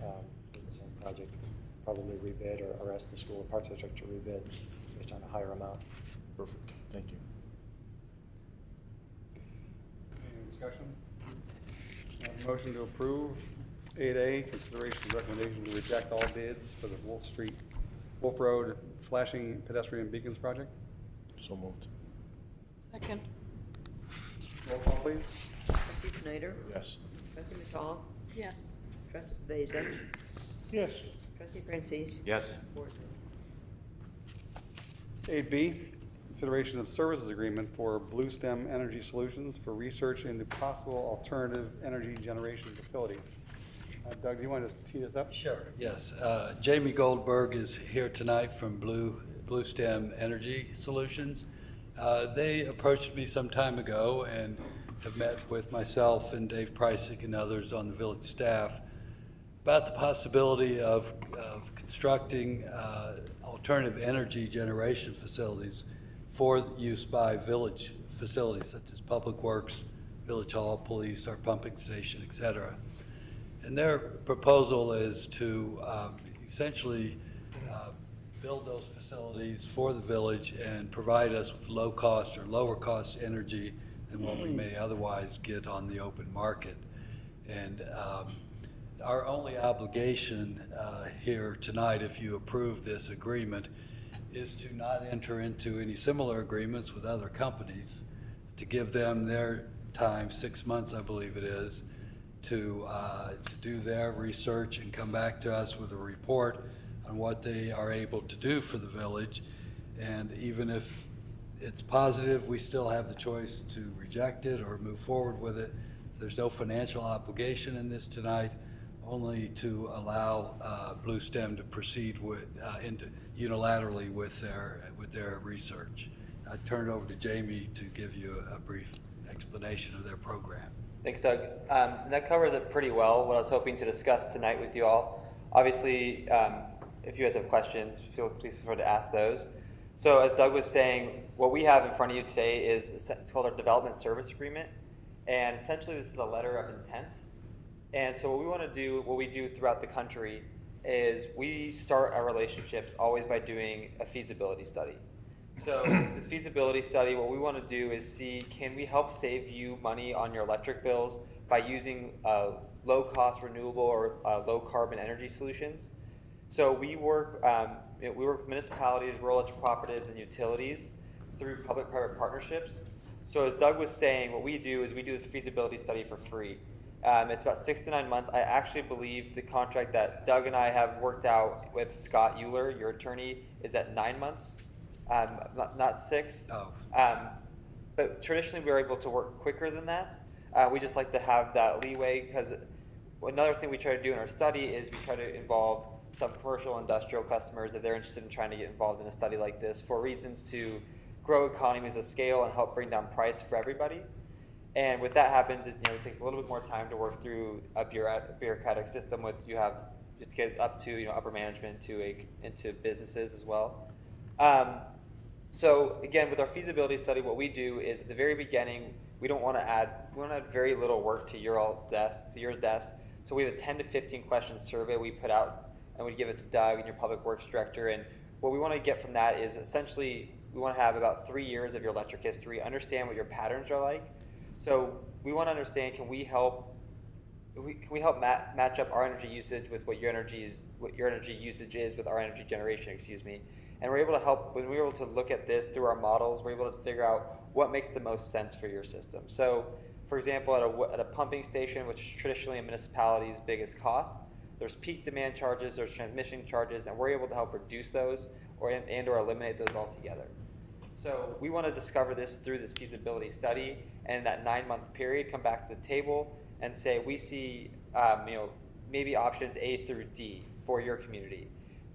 for the same project, probably rebid or ask the school and Park District to rebid based on a higher amount. Perfect, thank you. Any discussion? Motion to approve 8A, consideration of recommendation to reject all bids for the Wolf Road flashing pedestrian beacons project. So moved. Second. Roll call, please. Trustee Snyder? Yes. Trustee McCall? Yes. Trustee Beza? Yes. Trustee Francis? Yes. Board. 8B, consideration of services agreement for Blue Stem Energy Solutions for research into possible alternative energy generation facilities. Doug, do you want to tee this up? Sure, yes. Jamie Goldberg is here tonight from Blue Stem Energy Solutions. They approached me some time ago and have met with myself and Dave Preissig and others on the village staff about the possibility of constructing alternative energy generation facilities for use by village facilities such as Public Works, Village Hall, Police, our pumping station, et cetera. And their proposal is to essentially build those facilities for the village and provide us with low cost or lower cost energy than what we may otherwise get on the open market. And our only obligation here tonight, if you approve this agreement, is to not enter into any similar agreements with other companies, to give them their time, 6 months I believe it is, to do their research and come back to us with a report on what they are able to do for the village. And even if it's positive, we still have the choice to reject it or move forward with it. There's no financial obligation in this tonight, only to allow Blue Stem to proceed unilaterally with their research. I turn it over to Jamie to give you a brief explanation of their program. Thanks, Doug. That covers it pretty well, what I was hoping to discuss tonight with you all. Obviously, if you guys have questions, please feel free to ask those. So as Doug was saying, what we have in front of you today is, it's called our Development Service Agreement. And essentially this is a letter of intent. And so what we want to do, what we do throughout the country, is we start our relationships always by doing a feasibility study. So this feasibility study, what we want to do is see, can we help save you money on your electric bills by using low-cost renewable or low-carbon energy solutions? So we work with municipalities, rural electric cooperatives, and utilities through public-private partnerships. So as Doug was saying, what we do is we do this feasibility study for free. It's about 6 to 9 months. I actually believe the contract that Doug and I have worked out with Scott Euler, your attorney, is at 9 months, not 6. Oh. But traditionally we're able to work quicker than that. We just like to have that leeway, because another thing we try to do in our study is we try to involve some commercial industrial customers if they're interested in trying to get involved in a study like this for reasons to grow economies of scale and help bring down price for everybody. And when that happens, it takes a little bit more time to work through a bureaucratic system with you have to get up to upper management into businesses as well. So again, with our feasibility study, what we do is at the very beginning, we want to add very little work to your desk. So we have a 10 to 15 question survey we put out, and we give it to Doug and your public works director. And what we want to get from that is essentially we want to have about 3 years of your electric history, understand what your patterns are like. So we want to understand, can we help match up our energy usage with what your energy usage is with our energy generation, excuse me. And we're able to help, when we're able to look at this through our models, we're able to figure out what makes the most sense for your system. So for example, at a pumping station, which is traditionally a municipality's biggest cost, there's peak demand charges, there's transmission charges, and we're able to help reduce those or eliminate those altogether. So we want to discover this through this feasibility study, and in that 9-month period, come back to the table and say, we see maybe options A through D for your community.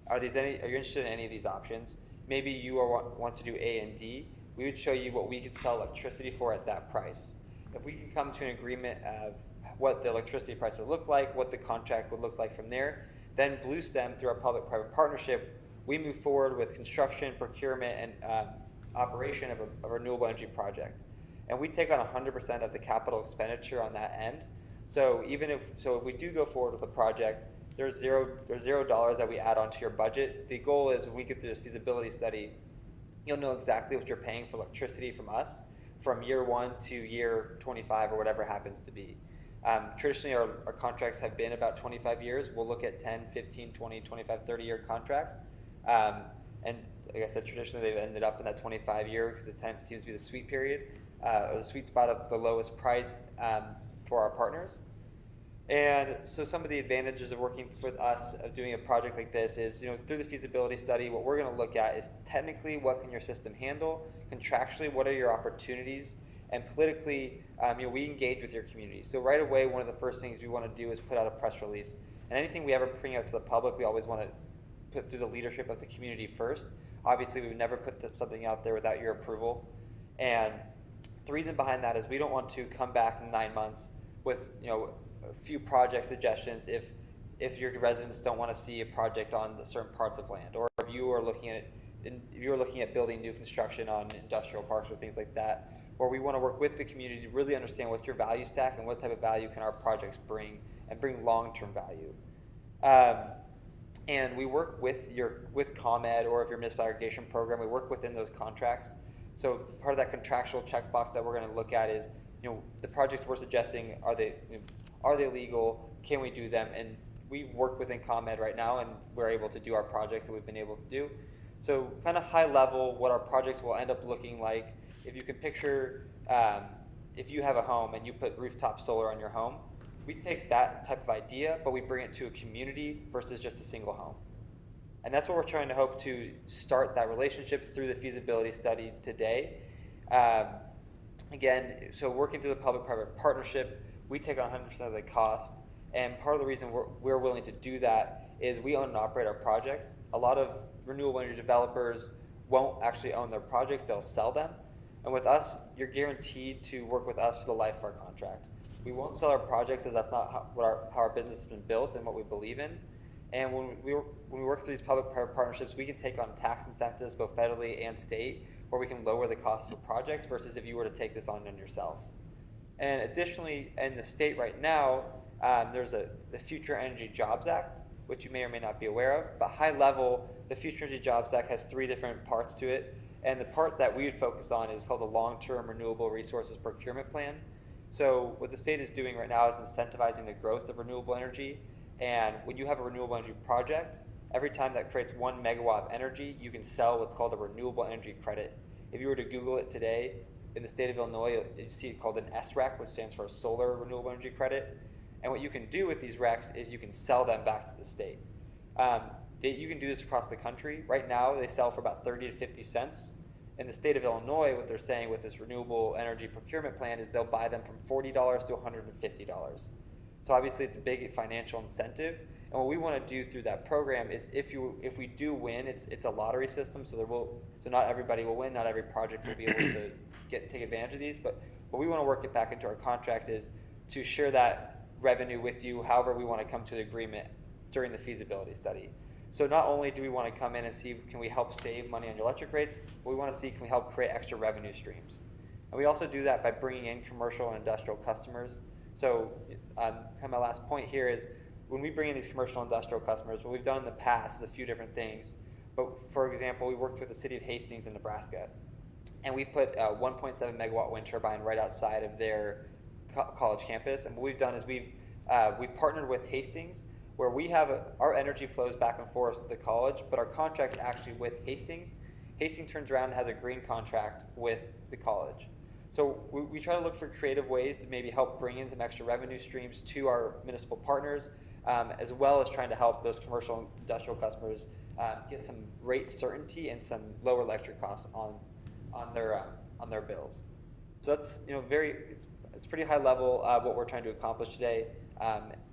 Are you interested in any of these options? Maybe you want to do A and D. We would show you what we could sell electricity for at that price. If we can come to an agreement of what the electricity price would look like, what the contract would look like from there, then Blue Stem, through our public-private partnership, we move forward with construction, procurement, and operation of a renewable energy project. And we take on 100% of the capital expenditure on that end. So if we do go forward with a project, there's $0 that we add onto your budget. The goal is when we get through this feasibility study, you'll know exactly what you're paying for electricity from us from year 1 to year 25 or whatever happens to be. Traditionally, our contracts have been about 25 years. We'll look at 10, 15, 20, 25, 30-year contracts. And like I said, traditionally they've ended up in that 25-year because it seems to be the sweet period, or the sweet spot of the lowest price for our partners. And so some of the advantages of working with us, of doing a project like this is, through the feasibility study, what we're going to look at is technically what can your system handle, contractually what are your opportunities, and politically, we engage with your community. So right away, one of the first things we want to do is put out a press release. And anything we ever bring out to the public, we always want to put through the leadership of the community first. Obviously, we would never put something out there without your approval. And the reason behind that is we don't want to come back in 9 months with a few project suggestions if your residents don't want to see a project on certain parts of land, or if you are looking at building new construction on industrial parks or things like that. Or we want to work with the community to really understand what's your value stack and what type of value can our projects bring, and bring long-term value. And we work with ComEd, or if you're a municipal irrigation program, we work within those contracts. So part of that contractual checkbox that we're going to look at is, the projects we're suggesting, are they legal? Can we do them? And we work within ComEd right now, and we're able to do our projects that we've been able to do. So kind of high level, what our projects will end up looking like. If you can picture, if you have a home and you put rooftop solar on your home, we take that type of idea, but we bring it to a community versus just a single home. And that's what we're trying to hope to start that relationship through the feasibility study today. Again, so working through the public-private partnership, we take on 100% of the cost. And part of the reason we're willing to do that is we own and operate our projects. A lot of renewable energy developers won't actually own their projects, they'll sell them. And with us, you're guaranteed to work with us for the life of our contract. We won't sell our projects as that's not how our business has been built and what we believe in. And when we work through these public-private partnerships, we can take on tax incentives, both federally and state, where we can lower the cost of a project versus if you were to take this on yourself. And additionally, in the state right now, there's the Future Energy Jobs Act, which you may or may not be aware of. But high level, the Future Energy Jobs Act has 3 different parts to it. And the part that we would focus on is called the Long-Term Renewable Resources Procurement Plan. So what the state is doing right now is incentivizing the growth of renewable energy. And when you have a renewable energy project, every time that creates 1 megawatt of energy, you can sell what's called a renewable energy credit. If you were to Google it today, in the state of Illinois, you see it called an SREC, which stands for Solar Renewable Energy Credit. And what you can do with these RECs is you can sell them back to the state. You can do this across the country. Right now, they sell for about 30 to 50 cents. In the state of Illinois, what they're saying with this renewable energy procurement plan is they'll buy them from $40 to $150. So obviously, it's a big financial incentive. And what we want to do through that program is if we do win, it's a lottery system, so not everybody will win, not every project will be able to take advantage of these. But what we want to work it back into our contracts is to share that revenue with you, however we want to come to the agreement during the feasibility study. So not only do we want to come in and see can we help save money on your electric rates, but we want to see can we help create extra revenue streams. And we also do that by bringing in commercial and industrial customers. So kind of my last point here is when we bring in these commercial and industrial customers, what we've done in the past is a few different things. But for example, we worked with the city of Hastings in Nebraska, and we put a 1.7 megawatt wind turbine right outside of their college campus. And what we've done is we've partnered with Hastings, where we have our energy flows back and forth with the college, but our contract's actually with Hastings. Hastings turns around and has a green contract with the college. So we try to look for creative ways to maybe help bring in some extra revenue streams to our municipal partners, as well as trying to help those commercial and industrial customers get some rate certainty and some lower electric costs on their bills. So that's it's pretty high level what we're trying to accomplish today.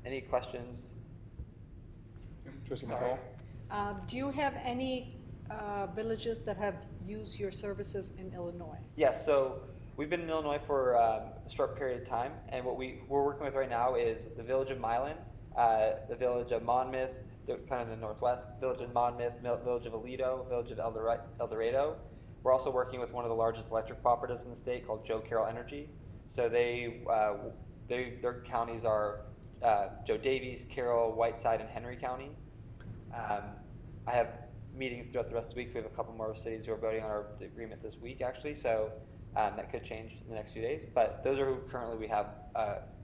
Any questions? Trustee Mattel? Do you have any villages that have used your services in Illinois? Yes, so we've been in Illinois for a short period of time, and what we're working with right now is the village of Milan, the village of Monmouth, kind of in the northwest, village of Monmouth, village of Aledo, village of El Dorado. We're also working with one of the largest electric cooperatives in the state called Joe Carroll Energy. So their counties are Joe Davies, Carroll, Whiteside, and Henry County. I have meetings throughout the rest of the week. We have a couple more cities who are voting on our agreement this week, actually, so that could change in the next few days. But those are who currently we have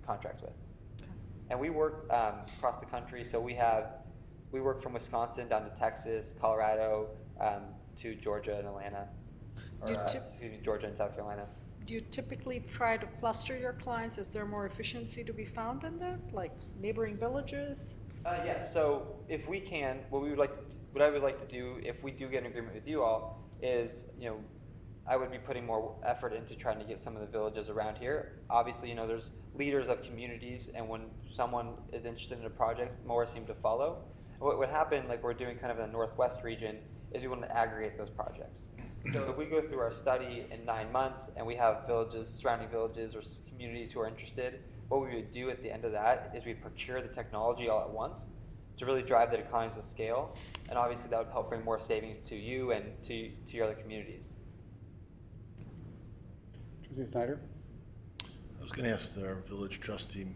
contracts with. Okay. And we work across the country, so we work from Wisconsin down to Texas, Colorado, to Georgia and Atlanta, Georgia and South Carolina. Do you typically try to cluster your clients? Is there more efficiency to be found in that, like neighboring villages? Yes. So if we can, what I would like to do, if we do get an agreement with you all, is I would be putting more effort into trying to get some of the villages around here. Obviously, there's leaders of communities, and when someone is interested in a project, more seem to follow. And what would happen, like we're doing kind of in the Northwest region, is we want to aggregate those projects. So if we go through our study in 9 months and we have villages, surrounding villages or communities who are interested, what we would do at the end of that is we procure the technology all at once to really drive the economies of scale. And obviously that would help bring more savings to you and to your other communities. Trustee Snyder? I was going to ask our village trustee,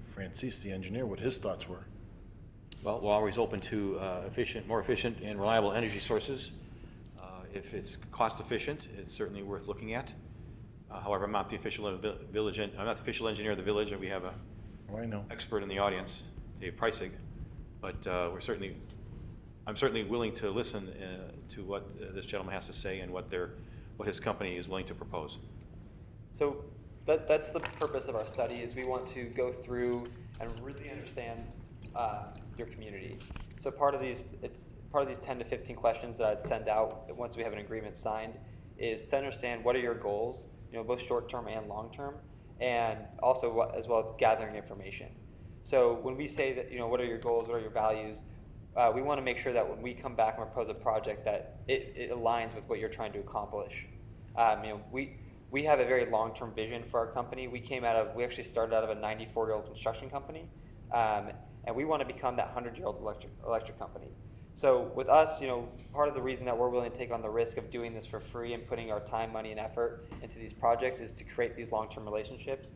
Francis, the engineer, what his thoughts were. Well, we're always open to more efficient and reliable energy sources. If it's cost efficient, it's certainly worth looking at. However, I'm not the official engineer of the village, and we have an expert in the audience, Dave Preissig. But I'm certainly willing to listen to what this gentleman has to say and what his company is willing to propose. So that's the purpose of our study, is we want to go through and really understand your community. So part of these 10 to 15 questions that I'd send out once we have an agreement signed is to understand what are your goals, both short-term and long-term, and also as well as gathering information. So when we say that, what are your goals, what are your values, we want to make sure that when we come back and propose a project that it aligns with what you're trying to accomplish. We have a very long-term vision for our company. We actually started out of a 94-year-old construction company, and we want to become that 100-year-old electric company. So with us, part of the reason that we're willing to take on the risk of doing this for free and putting our time, money, and effort into these projects is to create these long-term relationships.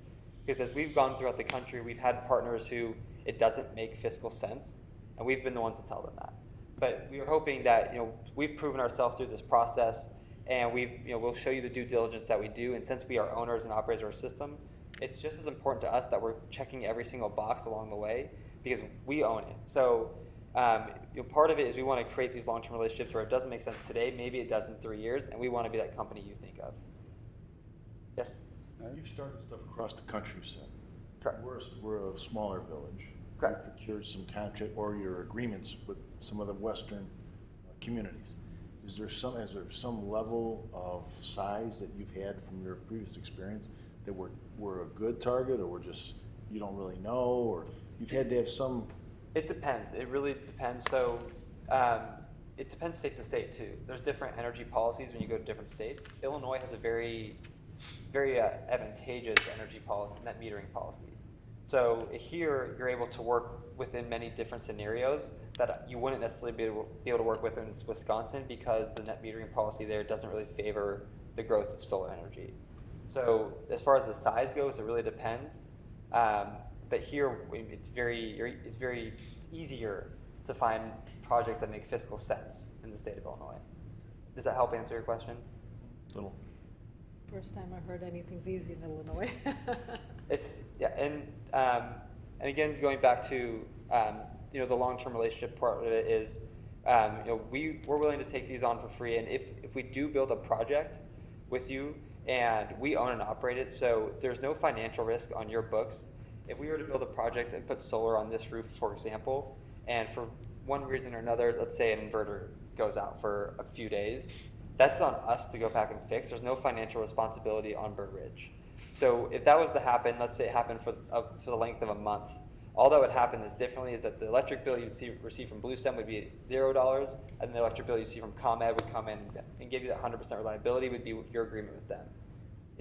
Because as we've gone throughout the country, we've had partners who it doesn't make fiscal sense, and we've been the ones to tell them that. But we are hoping that we've proven ourselves through this process, and we'll show you the due diligence that we do. And since we are owners and operators of our system, it's just as important to us that we're checking every single box along the way because we own it. So part of it is we want to create these long-term relationships where it doesn't make sense today, maybe it does in 3 years, and we want to be that company you think of. Yes? You've started stuff across the country, you said. Correct. We're a smaller village. Correct. You've secured some contract or your agreements with some of the western communities. Is there some level of size that you've had from your previous experience that were a good target, or you don't really know, or you've had to have some? It depends. It really depends. So it depends state to state too. There's different energy policies when you go to different states. Illinois has a very advantageable energy policy, net metering policy. So here you're able to work within many different scenarios that you wouldn't necessarily be able to work with in Wisconsin because the net metering policy there doesn't really favor the growth of solar energy. So as far as the size goes, it really depends. But here it's easier to find projects that make fiscal sense in the state of Illinois. Does that help answer your question? Little. First time I heard anything's easy in Illinois. And again, going back to the long-term relationship part of it is, we're willing to take these on for free, and if we do build a project with you and we own and operate it, so there's no financial risk on your books. If we were to build a project and put solar on this roof, for example, and for one reason or another, let's say an inverter goes out for a few days, that's on us to go back and fix. There's no financial responsibility on Bird Ridge. So if that was to happen, let's say it happened for the length of a month, all that would happen is that the electric bill you'd receive from Bluestem would be $0, and the electric bill you see from ComEd would come in and give you that 100% reliability would be your agreement with them.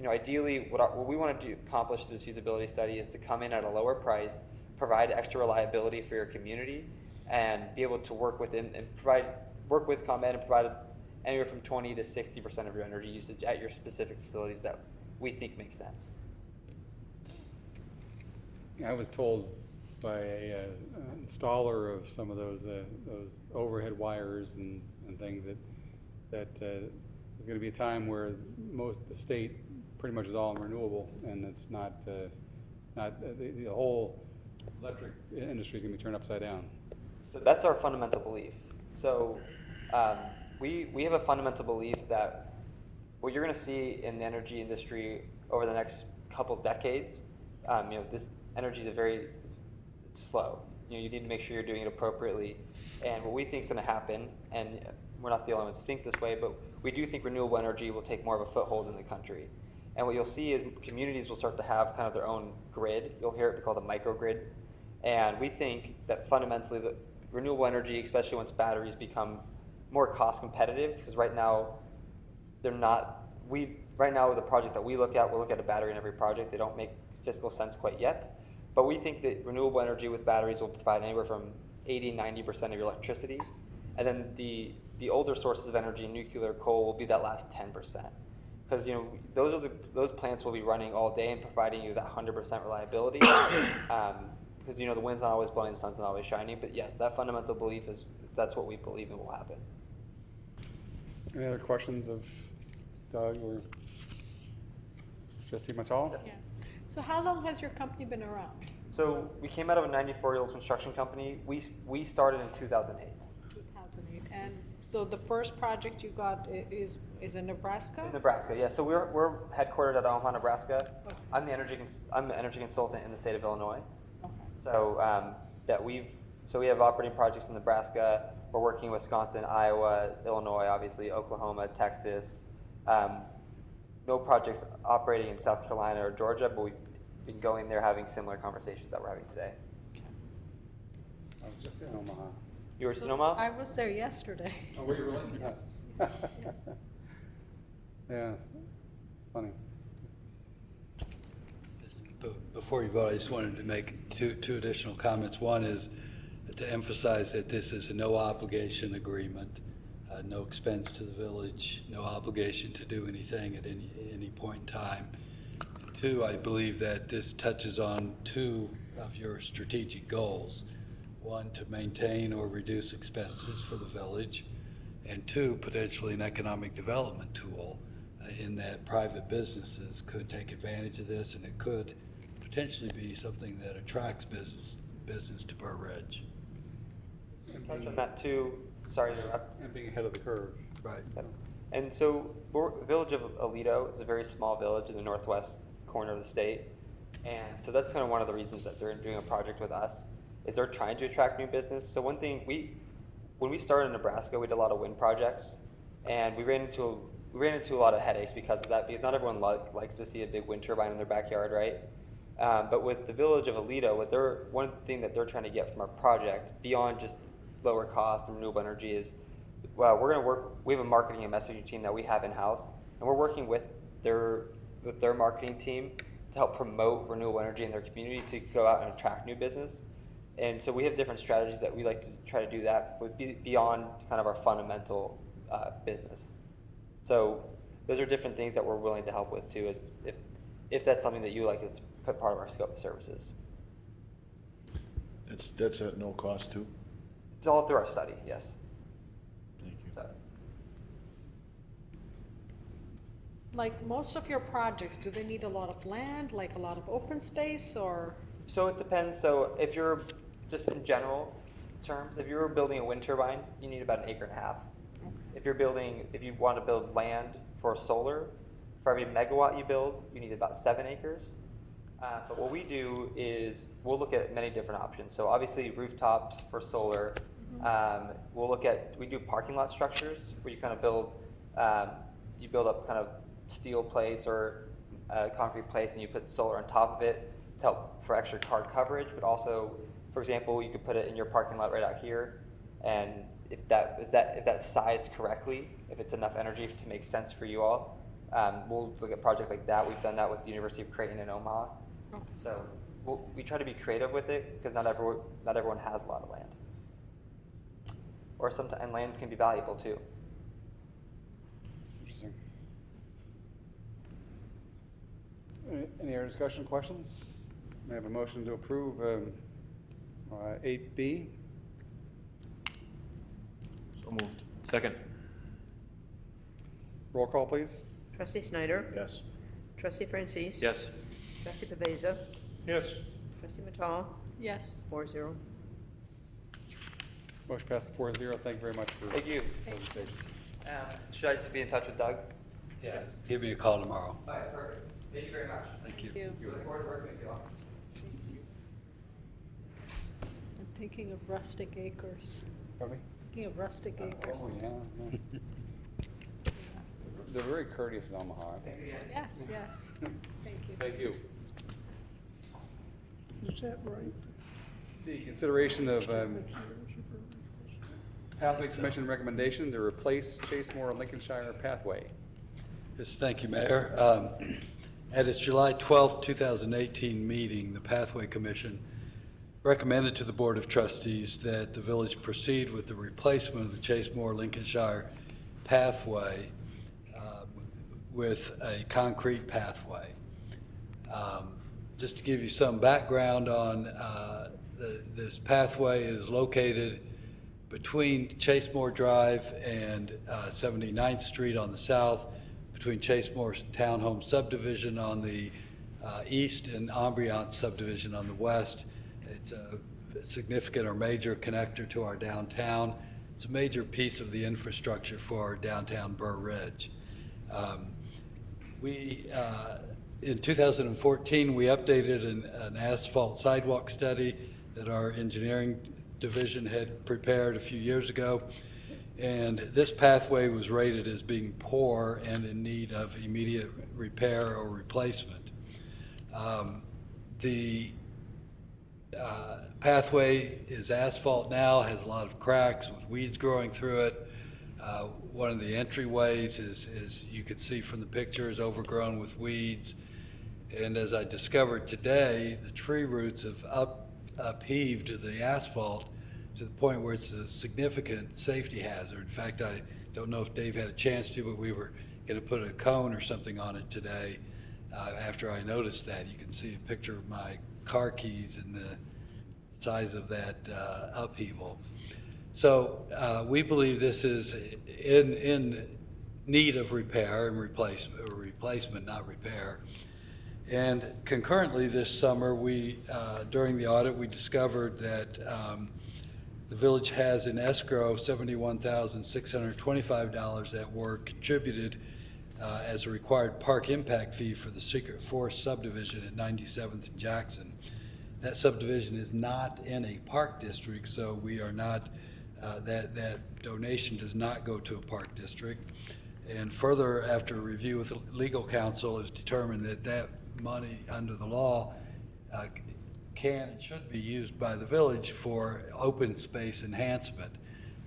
Ideally, what we want to accomplish through this feasibility study is to come in at a lower price, provide extra reliability for your community, and be able to work with ComEd and provide anywhere from 20 to 60% of your energy usage at your specific facilities that we think makes sense. I was told by a installer of some of those overhead wires and things that there's going to be a time where the state pretty much is all renewable, and it's not the whole electric industry is going to be turned upside down. So that's our fundamental belief. So we have a fundamental belief that what you're going to see in the energy industry over the next couple decades, this energy is it's slow. You need to make sure you're doing it appropriately. And what we think is going to happen, and we're not the only ones to think this way, but we do think renewable energy will take more of a foothold in the country. And what you'll see is communities will start to have kind of their own grid. You'll hear it called a microgrid. And we think that fundamentally the renewable energy, especially once batteries become more cost competitive, because right now they're not. Right now with the projects that we'll look at a battery in every project. They don't make fiscal sense quite yet. But we think that renewable energy with batteries will provide anywhere from 80-90% of your electricity. And then the older sources of energy, nuclear, coal, will be that last 10%. Because those plants will be running all day and providing you that 100% reliability. Because the wind's not always blowing, the sun's not always shining. But yes, that fundamental belief that's what we believe will happen. Any other questions of Doug or Trustee Matal? Yes. Yeah. So how long has your company been around? So we came out of a 94-year-old construction company. We started in 2008. 2008. And so the first project you got is in Nebraska? In Nebraska, yeah. So we're headquartered at Omaha, Nebraska. Okay. I'm the energy consultant in the state of Illinois. Okay. So that we've So we have operating projects in Nebraska. We're working in Wisconsin, Iowa, Illinois, obviously, Oklahoma, Texas. No projects operating in South Carolina or Georgia, but we've been going there having similar conversations that we're having today. I was just in Omaha. You were in Sonoma? I was there yesterday. Oh, were you really? Yes. Yes. Yes. Yeah, funny. Before you vote, I just wanted to make two additional comments. One is to emphasize that this is a no obligation agreement, no expense to the village, no obligation to do anything at any point in time. Two, I believe that this touches on two of your strategic goals. One, to maintain or reduce expenses for the village, and two, potentially an economic development tool in that private businesses could take advantage of this, and it could potentially be something that attracts business to Burr Ridge. Touch on that too. Sorry to interrupt. And being ahead of the curve. Right. Yep. And so, the village of Aledo is a very small village in the northwest corner of the state. And so that's kind of one of the reasons that they're doing a project with us, is they're trying to attract new business. So one thing, when we started in Nebraska, we did a lot of wind projects, and we ran into a lot of headaches because of that, because not everyone likes to see a big wind turbine in their backyard, right? But with the village of Aledo, one thing that they're trying to get from our project, beyond just lower cost and renewable energy, is we have a marketing and messaging team that we have in-house, and we're working with their marketing team to help promote renewable energy in their community to go out and attract new business. And so we have different strategies that we like to try to do that with beyond kind of our fundamental business. So those are different things that we're willing to help with too, is if that's something that you like, is to put part of our scope of services. That's at no cost too? It's all through our study, yes. Thank you. So, Like most of your projects, do they need a lot of land, like a lot of open space, or? so it depends. So if you're, just in general terms, if you're building a wind turbine, you need about 1.5 acres. If you want to build land for solar, for every megawatt you build, you need about 7 acres. But what we do is we'll look at many different options. So obviously rooftops for solar. We do parking lot structures where you kind of build up kind of steel plates or concrete plates, and you put solar on top of it to help for extra car coverage. But also, for example, you could put it in your parking lot right out here, and if that's sized correctly, if it's enough energy to make sense for you all, we'll look at projects like that. We've done that with the University of Creighton in Omaha. So we try to be creative with it because not everyone has a lot of land, and land can be valuable too. Interesting. Any other discussion, questions? May I have a motion to approve 8B? So moved. Second. Roll call, please. Trustee Snyder? Yes. Trustee Francis? Yes. Trustee Pavesa? Yes. Trustee Matal? Yes. 4-0. Motion passes 4-0. Thank you very much for Thank you. the presentation. Should I just be in touch with Doug? Yes. Give me a call tomorrow. All right, perfect. Thank you very much. Thank you. Thank you. Look forward to working with you all. I'm thinking of rustic acres. Pardon me? Thinking of rustic acres. Oh, yeah. They're very courteous in Omaha, aren't they? Yes, yes. Thank you. Thank you. Is that right? C, consideration of Pathway Commission recommendation to replace Chasemore Lincolnshire Pathway. Yes, thank you, Mayor. At its July 12th, 2018 meeting, the Pathway Commission recommended to the Board of Trustees that the village proceed with the replacement of the Chasemore Lincolnshire Pathway with a concrete pathway. Just to give you some background on this pathway, is located between Chasemore Drive and 79th Street on the south, between Chasemore's Townhome subdivision on the east and Ambriant subdivision on the west. It's a significant or major connector to our downtown. It's a major piece of the infrastructure for our downtown Burr Ridge. In 2014, we updated an asphalt sidewalk study that our engineering Division had prepared a few years ago. And this pathway was rated as being poor and in need of immediate repair or replacement. The pathway is asphalt now, has a lot of cracks with weeds growing through it. One of the entryways is you can see from the picture, is overgrown with weeds. And as I discovered today, the tree roots have upheaved the asphalt to the point where it's a significant safety hazard. In fact, I don't know if Dave had a chance to, but we were going to put a cone or something on it today after I noticed that. You can see a picture of my car keys and the size of that upheaval. So we believe this is in need of repair and replacement, not repair. And concurrently this summer, during the audit, we discovered that the village has in escrow $71,625 that were contributed as a required park impact fee for the Secret Forest subdivision at 97th and Jackson. That subdivision is not in a park district, so we are not, that donation does not go to a park district. And further, after review with the legal counsel, is determined that that money under the law can and should be used by the village for open space enhancement.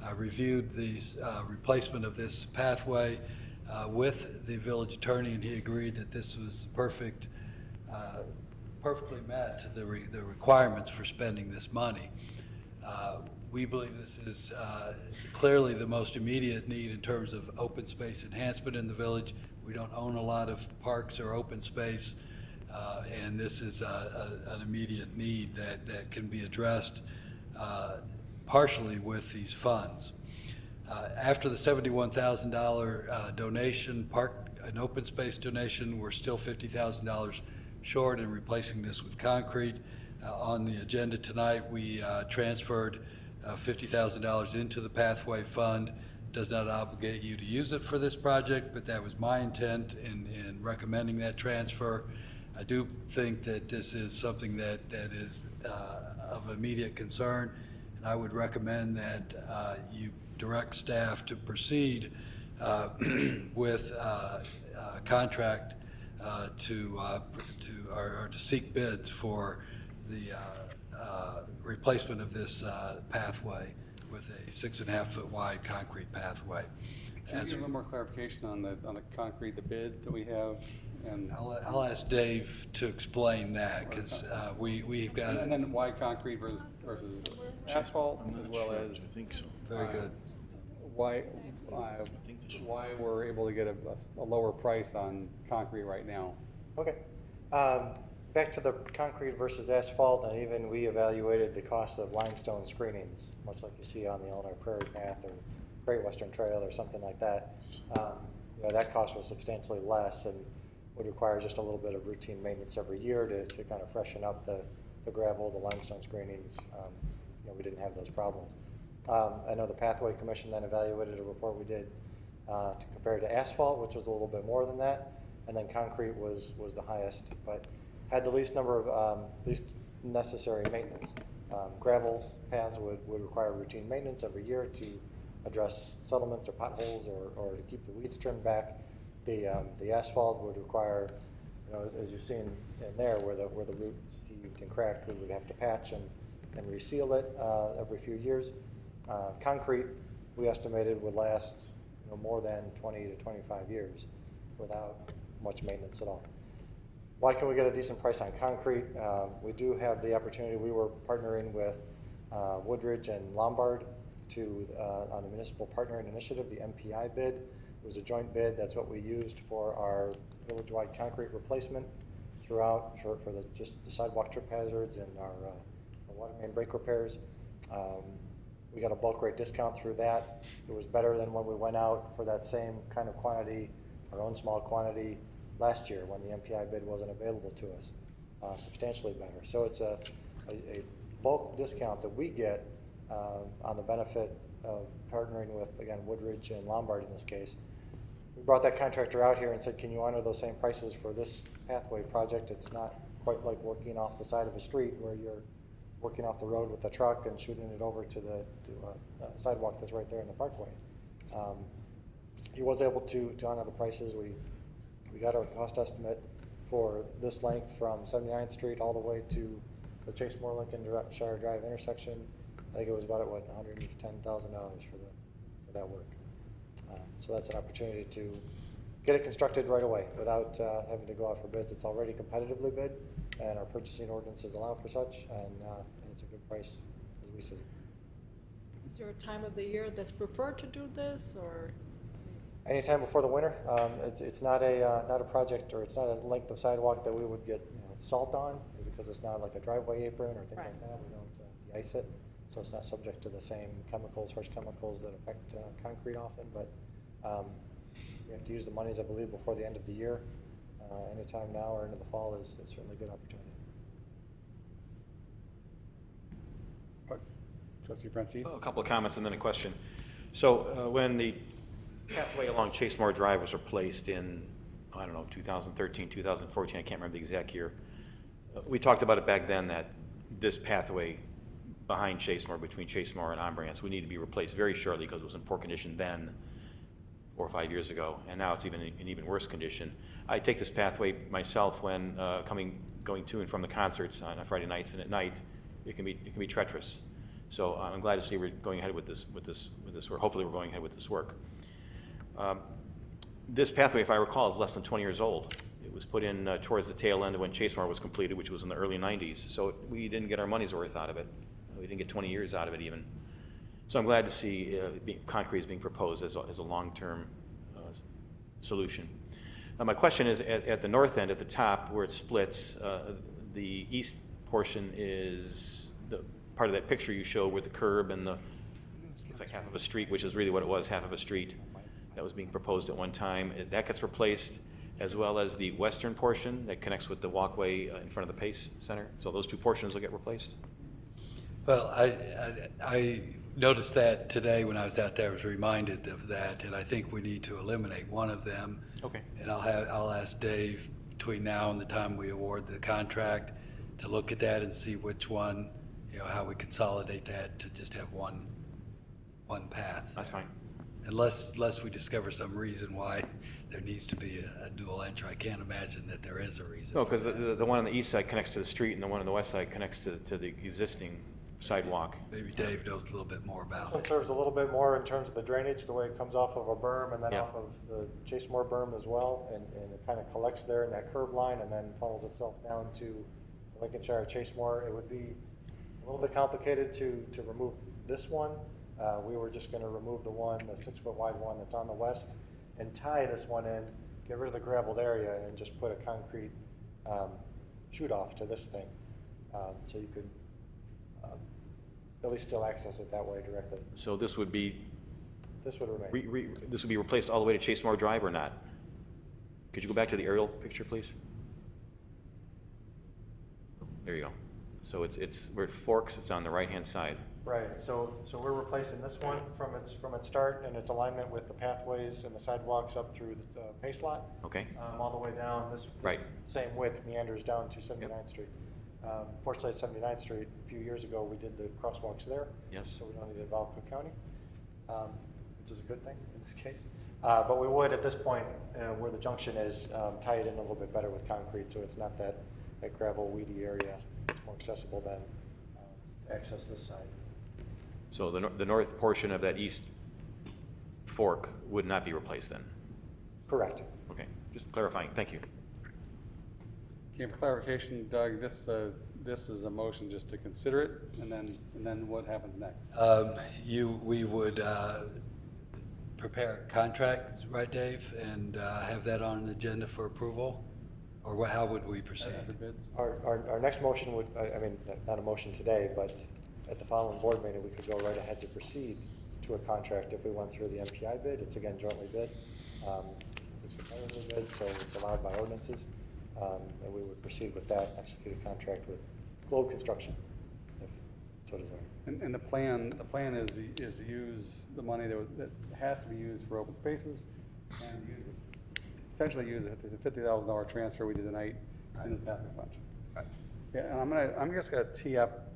I reviewed the replacement of this pathway with the village attorney, and he agreed that this was perfectly met the requirements for spending this money. We believe this is clearly the most immediate need in terms of open space enhancement in the village. We don't own a lot of parks or open space. And this is an immediate need that can be addressed partially with these funds. After the $71,000 donation, an open space donation, we're still $50,000 short in replacing this with concrete. On the agenda tonight, we transferred $50,000 into the pathway fund. Does not obligate you to use it for this project, but that was my intent in recommending that transfer. I do think that this is something that is of immediate concern, and I would recommend that you direct staff to proceed with a contract to seek bids for the replacement of this pathway with a 6.5-foot wide concrete pathway. Can you give a little more clarification on the concrete, the bid that we have? And I'll ask Dave to explain that, because we've got. And then why concrete versus asphalt, as well as. I think so. Very good. Why we're able to get a lower price on concrete right now? Okay. Back to the concrete versus asphalt, and even we evaluated the cost of limestone screenings, much like you see on the Illinois Prairie Path or Great Western Trail or something like that. That cost was substantially less and would require just a little bit of routine maintenance every year to kind of freshen up the gravel, the limestone screenings. We didn't have those problems. I know the Pathway Commission then evaluated a report we did to compare to asphalt, which was a little bit more than that, and then concrete was the highest, but had the least number of least necessary maintenance. Gravel paths would require routine maintenance every year to address settlements or potholes or to keep the weeds trimmed back. The asphalt would require, as you've seen in there, where the roots heaved and cracked, we would have to patch and reseal it every few years. Concrete, we estimated, would last more than 20 to 25 years without much maintenance at all. Why can we get a decent price on concrete? We do have the opportunity. We were partnering with Woodridge and Lombard on the Municipal Partnering Initiative, the MPI bid. It was a joint bid. That's what we used for our village-wide concrete replacement throughout for just the sidewalk trip hazards and our water main break repairs. We got a bulk rate discount through that. It was better than when we went out for that same kind of quantity, our own small quantity, last year when the MPI bid wasn't available to us. Substantially better. So it's a bulk discount that we get on the benefit of partnering with, again, Woodridge and Lombard in this case. We brought that contractor out here and said, can you honor those same prices for this pathway project? It's not quite like working off the side of a street where you're working off the road with the truck and shooting it over to the sidewalk that's right there in the parkway. He was able to honor the prices. We got our cost estimate for this length from 79th Street all the way to the Chase Moore Lincoln Shire Drive intersection. I think it was about $110,000 for that work. So that's an opportunity to get it constructed right away without having to go out for bids. It's already competitively bid, and our purchasing ordinances allow for such, and it's a good price as we see it. Is there a time of the year that's preferred to do this, or? Anytime before the winter. It's not a project, or it's not a length of sidewalk that we would get salt on, because it's not like a driveway apron or things like that. We don't de-ice it, so it's not subject to the same chemicals, harsh chemicals that affect concrete often. But we have to use the monies, I believe, before the end of the year. Anytime now or into the fall is certainly a good opportunity. Trustee Francis? A couple of comments and then a question. So when the pathway along Chase Moore Drive was replaced in, I don't know, 2013, 2014, I can't remember the exact year. We talked about it back then that this pathway behind Chase Moore, between Chase Moore and Ombriance, would need to be replaced very shortly because it was in poor condition then, 4 or 5 years ago, and now it's even in even worse condition. I take this pathway myself when going to and from the concerts on Friday nights, and at night it can be treacherous. So I'm glad to see we're going ahead with this work. Hopefully we're going ahead with this work. This pathway, if I recall, is less than 20 years old. It was put in towards the tail end of when Chase Moore was completed, which was in the early 90s. So we didn't get our money's worth out of it. We didn't get 20 years out of it even. So I'm glad to see concrete is being proposed as a long-term solution. My question is, at the north end, at the top, where it splits, the east portion is the part of that picture you showed with the curb and it's like half of a street, which is really what it was, half of a street that was being proposed at one time. That gets replaced, as well as the western portion that connects with the walkway in front of the Pace Center. So those two portions will get replaced? Well, I noticed that today when I was out there. I was reminded of that, and I think we need to eliminate one of them. Okay. And I'll ask Dave between now and the time we award the contract to look at that and see which one, how we consolidate that to just have one path. That's fine. Unless we discover some reason why there needs to be a dual entry. I can't imagine that there is a reason. No, because the one on the east side connects to the street, and the one on the west side connects to the existing sidewalk. Maybe Dave knows a little bit more This about one it. serves a little bit more in terms of the drainage, the way it comes off of a berm and then Yeah. off of the Chase Moore berm as well, and it kind of collects there in that curb line and then funnels itself down to Lincolnshire Chase Moore. It would be a little bit complicated to remove this one. We were just going to remove the 6-foot wide one that's on the west, and tie this one in, get rid of the gravelled area, and just put a concrete shoot off to this thing, so you could at least still access it that way directly. So this would be This would remain. this would be replaced all the way to Chase Moore Drive or not? Could you go back to the aerial picture, please? There you go. So it's where it forks. It's on the right-hand side. Right, so we're replacing this one from its start and its alignment with the pathways and the sidewalks up through the Pace lot. Okay. All the way down, this Right. same width meanders down to 79th Street. Fortunately, 79th Street, a few years ago, we did the crosswalks there. Yes. So we don't need to involve Cook County, which is a good thing in this case. But we would, at this point, where the junction is, tie it in a little bit better with concrete, so it's not that gravel, weedy area. It's more accessible than to access this side. So the north portion of that east fork would not be replaced then? Correct. Okay, just clarifying. Thank you. Okay, for clarification, Doug, this is a motion just to consider it, and then what happens next? We would prepare a contract, right, Dave, and have that on an agenda for approval? Or how would we proceed? For bids? Our next motion would, I mean, not a motion today, but at the following board meeting, we could go right ahead to proceed to a contract if we went through the MPI bid. It's again jointly bid. It's competitively bid, so it's allowed by ordinances. And we would proceed with that, execute a contract with Globe Construction, if so desired. And the plan is to use the money that has to be used for open spaces, and essentially use it, the $50,000 transfer we did tonight in the pathway fund. Right. Yeah, and I'm just gonna tee up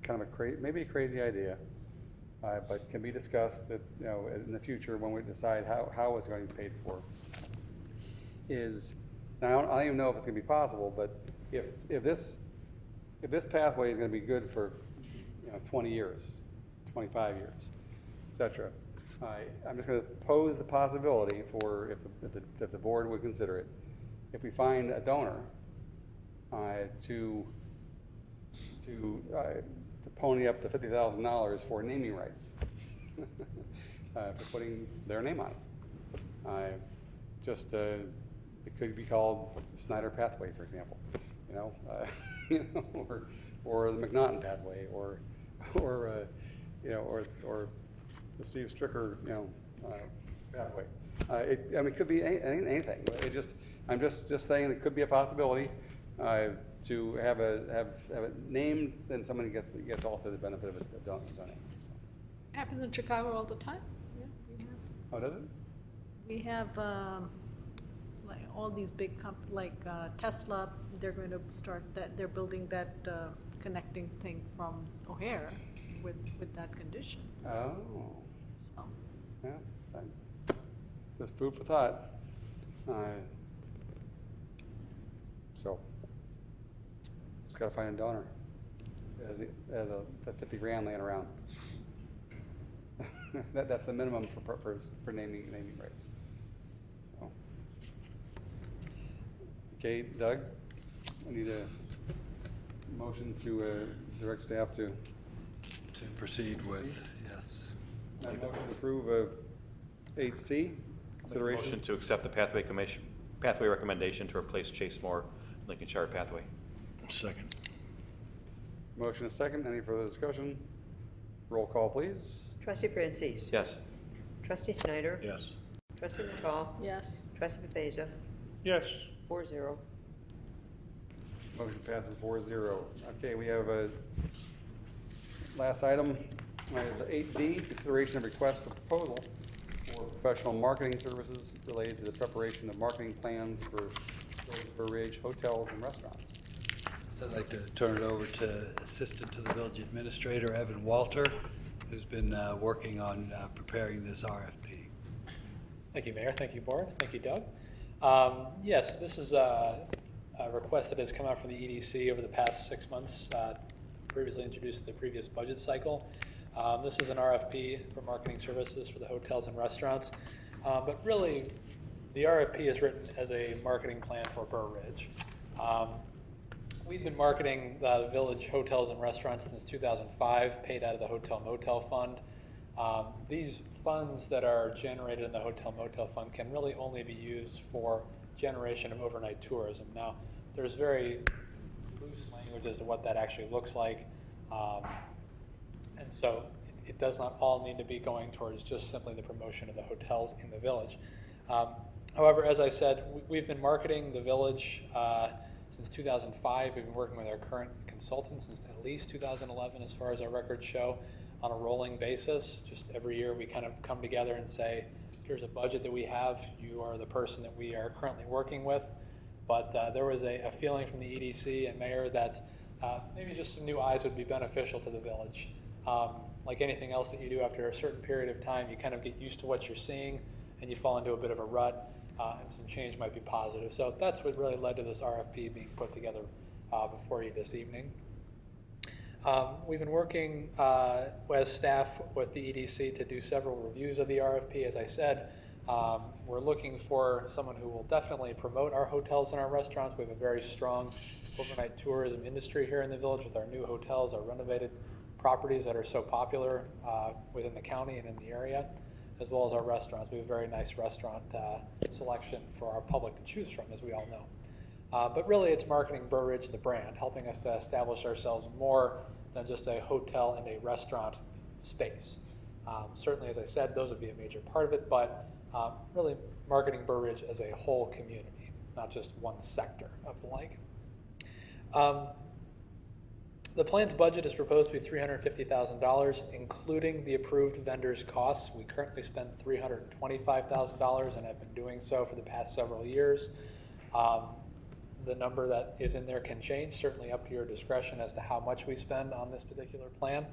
kind of maybe a crazy idea, but can be discussed at, in the future when we decide how it's going to be paid for. Now, I don't even know if it's going to be possible, but if this pathway is going to be good for 20 years, 25 years, etc., I'm just going to pose the possibility for if the board would consider it, if we find a donor to pony up the $50,000 for naming rights, for putting their name on it. It could be called the Snyder Pathway, for example, or the McNaughton Pathway, or the Steve Stricker, pathway. It could be anything. I'm just saying it could be a possibility to have it named, and somebody gets also the benefit of it donating. So. Happens in Chicago all the time. Yeah, we have. Oh, does it? We have like all these big like Tesla. They're going to start that. They're building that connecting thing from O'Hare with that condition. Oh. So. Yeah. Fine. Just food for thought. So. Just got to find a donor. As a 50 grand laying around. That's the minimum for naming rights. So. Okay, Doug, I need a motion to direct staff to proceed with, yes. motion to approve 8C, consideration. Motion to accept the pathway recommendation to replace Chase Moore Lincolnshire Pathway. Second. Motion is second. Any further discussion? Roll call, please. Trustee Francis. Yes. Trustee Snyder. Yes. Trustee Matal. Yes. Trustee Beza. Yes. 4-0. Motion passes 4-0. Okay, we have a last item is 8D, consideration of request for proposal for professional marketing services related to the preparation of marketing plans for Village Ridge hotels and restaurants. So I'd like to turn it over to Assistant to the Village Administrator, Evan Walter, who's been working on preparing this RFP. Thank you, Mayor. Thank you, Board. Thank you, Doug. Yes, this is a request that has come out from the EDC over the past 6 months, previously introduced in the previous budget cycle. This is an RFP for marketing services for the hotels and restaurants, but really the RFP is written as a marketing plan for Burr Ridge. We've been marketing the Village hotels and restaurants since 2005, paid out of the Hotel Motel Fund. These funds that are generated in the Hotel Motel Fund can really only be used for generation of overnight tourism. Now, there's very loose language as to what that actually looks like, and so it does not all need to be going towards just simply the promotion of the hotels in the village. However, as I said, we've been marketing the village since 2005. We've been working with our current consultants since at least 2011, as far as our records show, on a rolling basis. Just every year we kind of come together and say, here's a budget that we have. You are the person that we are currently working with. But there was a feeling from the EDC and Mayor that maybe just some new eyes would be beneficial to the village. Like anything else that you do, after a certain period of time, you kind of get used to what you're seeing and you fall into a bit of a rut, and some change might be positive. So that's what really led to this RFP being put together before you this evening. We've been working as staff with the EDC to do several reviews of the RFP. As I said, we're looking for someone who will definitely promote our hotels and our restaurants. We have a very strong overnight tourism industry here in the village with our new hotels, our renovated properties that are so popular within the county and in the area, as well as our restaurants. We have a very nice restaurant selection for our public to choose from, as we all know. But really, it's marketing Burr Ridge, the brand, helping us to establish ourselves more than just a hotel and a restaurant space. Certainly, as I said, those would be a major part of it, but really marketing Burr Ridge as a whole community, not just one sector of the lake. The plan's budget is proposed to be $350,000, including the approved vendor's costs. We currently spend $325,000 and have been doing so for the past several years. the number that is in there can change, certainly up to your discretion as to how much we spend on this particular plan.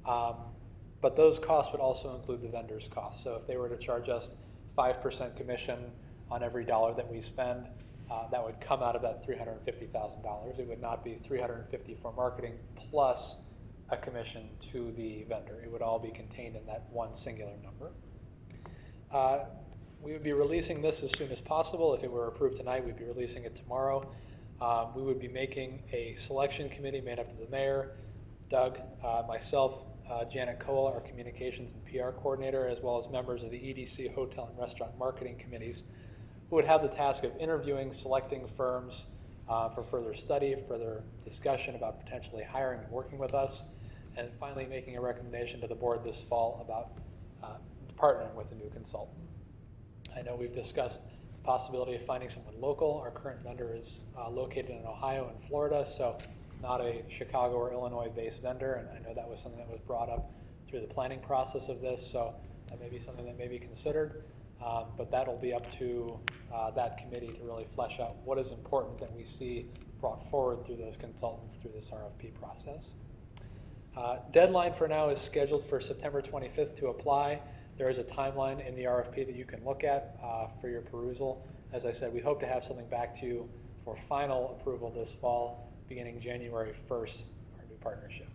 But those costs would also include the vendor's costs. So if they were to charge us 5% commission on every dollar that we spend, that would come out of that $350,000. It would not be $350 for marketing plus a commission to the vendor. It would all be contained in that one singular number. We would be releasing this as soon as possible. If it were approved tonight, we'd be releasing it tomorrow. We would be making a selection committee made up of the mayor, Doug, myself, Janet Cole, our communications and PR coordinator, as well as members of the EDC hotel and restaurant marketing committees, who would have the task of interviewing, selecting firms for further study, further discussion about potentially hiring and working with us, and finally making a recommendation to the board this fall about partnering with a new consultant. I know we've discussed the possibility of finding someone local. Our current vendor is located in Ohio and Florida, so not a Chicago or Illinois-based vendor, and I know that was something that was brought up through the planning process of this, so that may be something that may be considered, but that'll be up to that committee to really flesh out what is important that we see brought forward through those consultants through this RFP process. Deadline for now is scheduled for September 25th to apply. There is a timeline in the RFP that you can look at for your perusal. As I said, we hope to have something back to you for final approval this fall, beginning January 1st, our new partnership.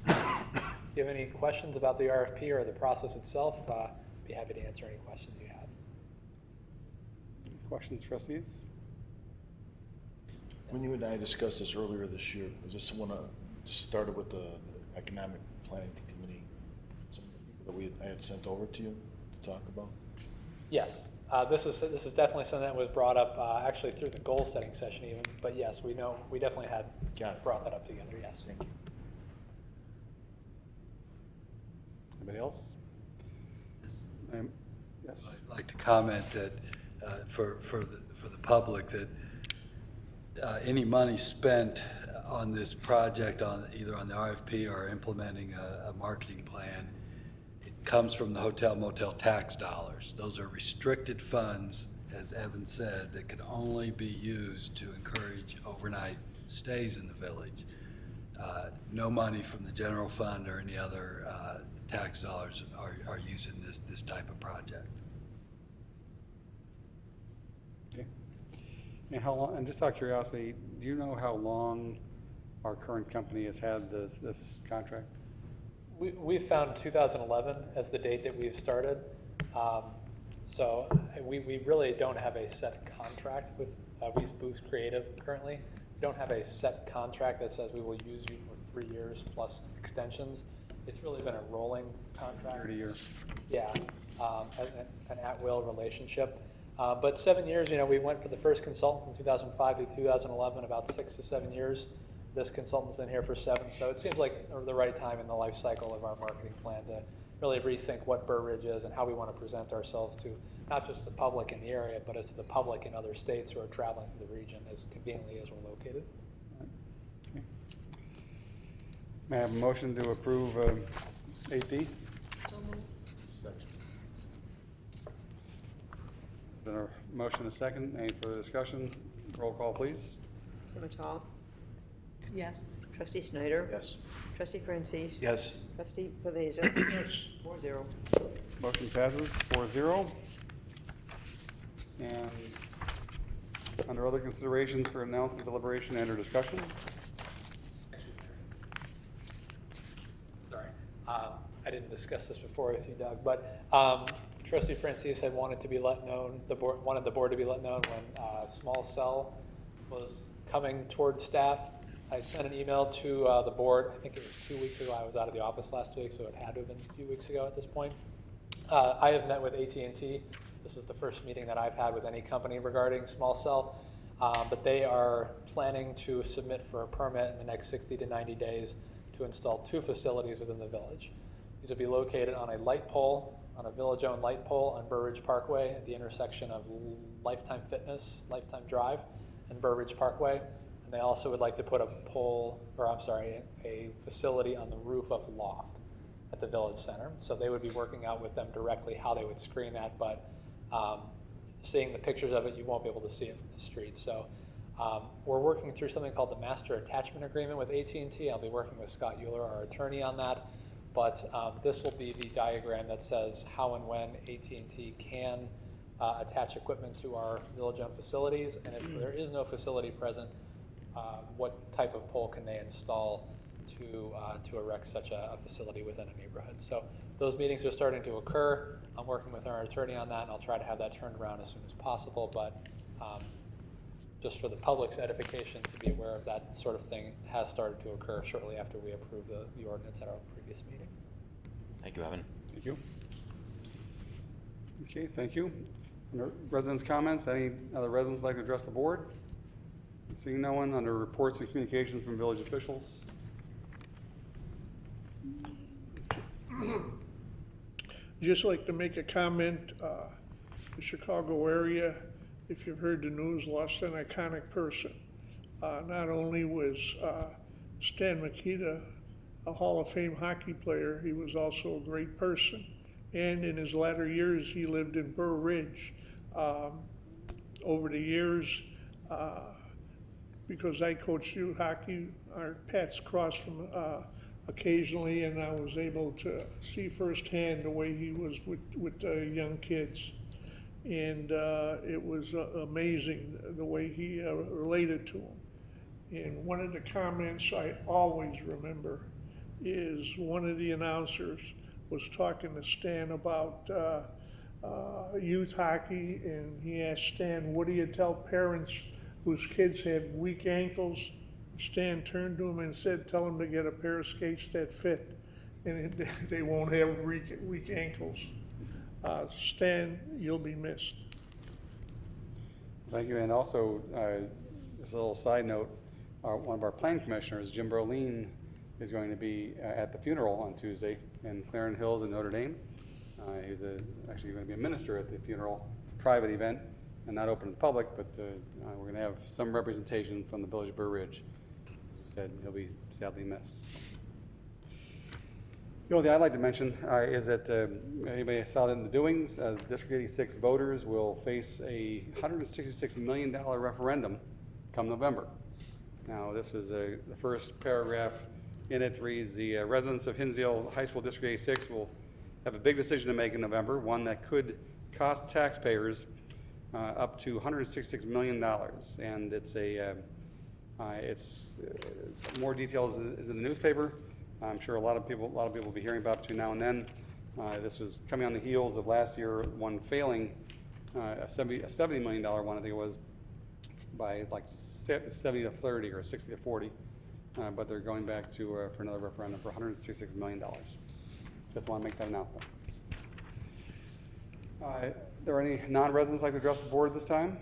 If you have any questions about the RFP or the process itself, be happy to answer any questions you have. Questions, trustees? When you and I discussed this earlier this year, I just want to start with the economic planning committee, some of the people that I had sent over to you to talk about. Yes, this is definitely something that was brought up actually through the goal setting session even, but yes, we definitely had brought that up together, yes. Thank you. Anybody else? Yes. I'd like to comment that for the public that any money spent on this project, either on the RFP or implementing a marketing plan, it comes from the hotel motel tax dollars. Those are restricted funds, as Evan said, that can only be used to encourage overnight stays in the village. No money from the general fund or any other tax dollars are used in this type of project. Okay. And how long? And just out of curiosity, do you know how long our current company has had this contract? We found 2011 as the date that we've started. So we really don't have a set contract with Booth Creative currently. We don't have a set contract that says we will use you for 3 years plus extensions. It's really been a rolling contract. 30 years. Yeah, an at-will relationship. But 7 years, we went for the first consultant from 2005 to 2011, about 6 to 7 years. This consultant's been here for 7, so it seems like the right time in the life cycle of our marketing plan to really rethink what Burr Ridge is and how we want to present ourselves to not just the public in the area, but as to the public in other states who are traveling through the region as conveniently as we're located. Okay. May I have a motion to approve 8D? Then a motion and a second. Any further discussion? Roll call, please. Trustee Matal? Yes. Trustee Snyder? Yes. Trustee Francis? Yes. Trustee Pavesa? Yes. 4-0. Motion passes 4-0. And under other considerations for announcement, deliberation, and or discussion, Sorry, I didn't discuss this before with you, Doug, but Trustee Francis had wanted to be let known, wanted the board to be let known when small cell was coming toward staff. I sent an email to the board, I think it was 2 weeks ago. I was out of the office last week, so it had to have been a few weeks ago at this point. I have met with AT&T. This is the first meeting that I've had with any company regarding small cell, but they are planning to submit for a permit in the next 60 to 90 days to install 2 facilities within the village. These will be located on a light pole, on a village-owned light pole on Burr Ridge Parkway at the intersection of Lifetime Fitness, Lifetime Drive, and Burr Ridge Parkway. And they also would like to put a facility on the roof of Loft at the Village Center. So they would be working out with them directly how they would screen that, but seeing the pictures of it, you won't be able to see it from the street. So We're working through something called the Master Attachment Agreement with AT&T. I'll be working with Scott Euler, our attorney, on that. But this will be the diagram that says how and when AT&T can attach equipment to our village-owned facilities, and if there is no facility present, what type of pole can they install to erect such a facility within a neighborhood. So those meetings are starting to occur. I'm working with our attorney on that, and I'll try to have that turned around as soon as possible. But just for the public's edification, to be aware of that sort of thing has started to occur shortly after we approved the ordinance at our previous meeting. Thank you, Evan. Thank you. Okay, thank you. Under residents' comments, any other residents like to address the board? Seeing no one, under reports and communications from village officials. Just like to make a comment, the Chicago area, if you've heard the news, lost an iconic person. Not only was Stan Mikita a Hall of Fame hockey player, he was also a great person. And in his latter years, he lived in Burr Ridge. Over the years, because I coached youth hockey, our paths crossed from occasionally, and I was able to see firsthand the way he was with young kids. And it was amazing the way he related to them. And one of the comments I always remember is one of the announcers was talking to Stan about youth hockey, and he asked Stan, what do you tell parents whose kids have weak ankles? Stan turned to him and said, tell them to get a pair of skates that fit, and they won't have weak ankles. Stan, you'll be missed. Thank you. And also, just a little side note, one of our plan commissioners, Jim Berlin, is going to be at the funeral on Tuesday in Clarendon Hills in Notre Dame. He's actually going to be a minister at the funeral. It's a private event and not open to the public, but we're going to have some representation from the village of Burr Ridge. He said he'll be sadly missed. The only thing I'd like to mention is that anybody saw that in the doings, District 86 voters will face a $166 million referendum come November. Now, this is the first paragraph in it reads, the residents of Hinsdale High School District 86 will have a big decision to make in November, one that could cost taxpayers up to $166 million. And it's more details is in the newspaper. I'm sure a lot of people will be hearing about between now and then. This was coming on the heels of last year, one failing, a $70 million one, I think it was, by like 70 to 30 or 60 to 40. But they're going back to for another referendum for $166 million. Just want to make that announcement. Are there any non-residents like to address the board at this time?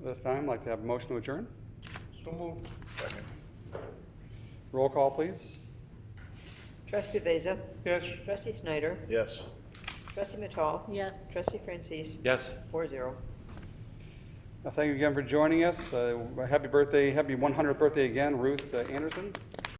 This time, I'd like to have a motion to adjourn. So moved. Second. Roll call, please. Trustee Beza. Yes. Trustee Snyder. Yes. Trustee Mittal. Yes. Trustee Francis. Yes. 4-0. Thank you again for joining us. Happy birthday, happy 100th birthday again, Ruth Anderson.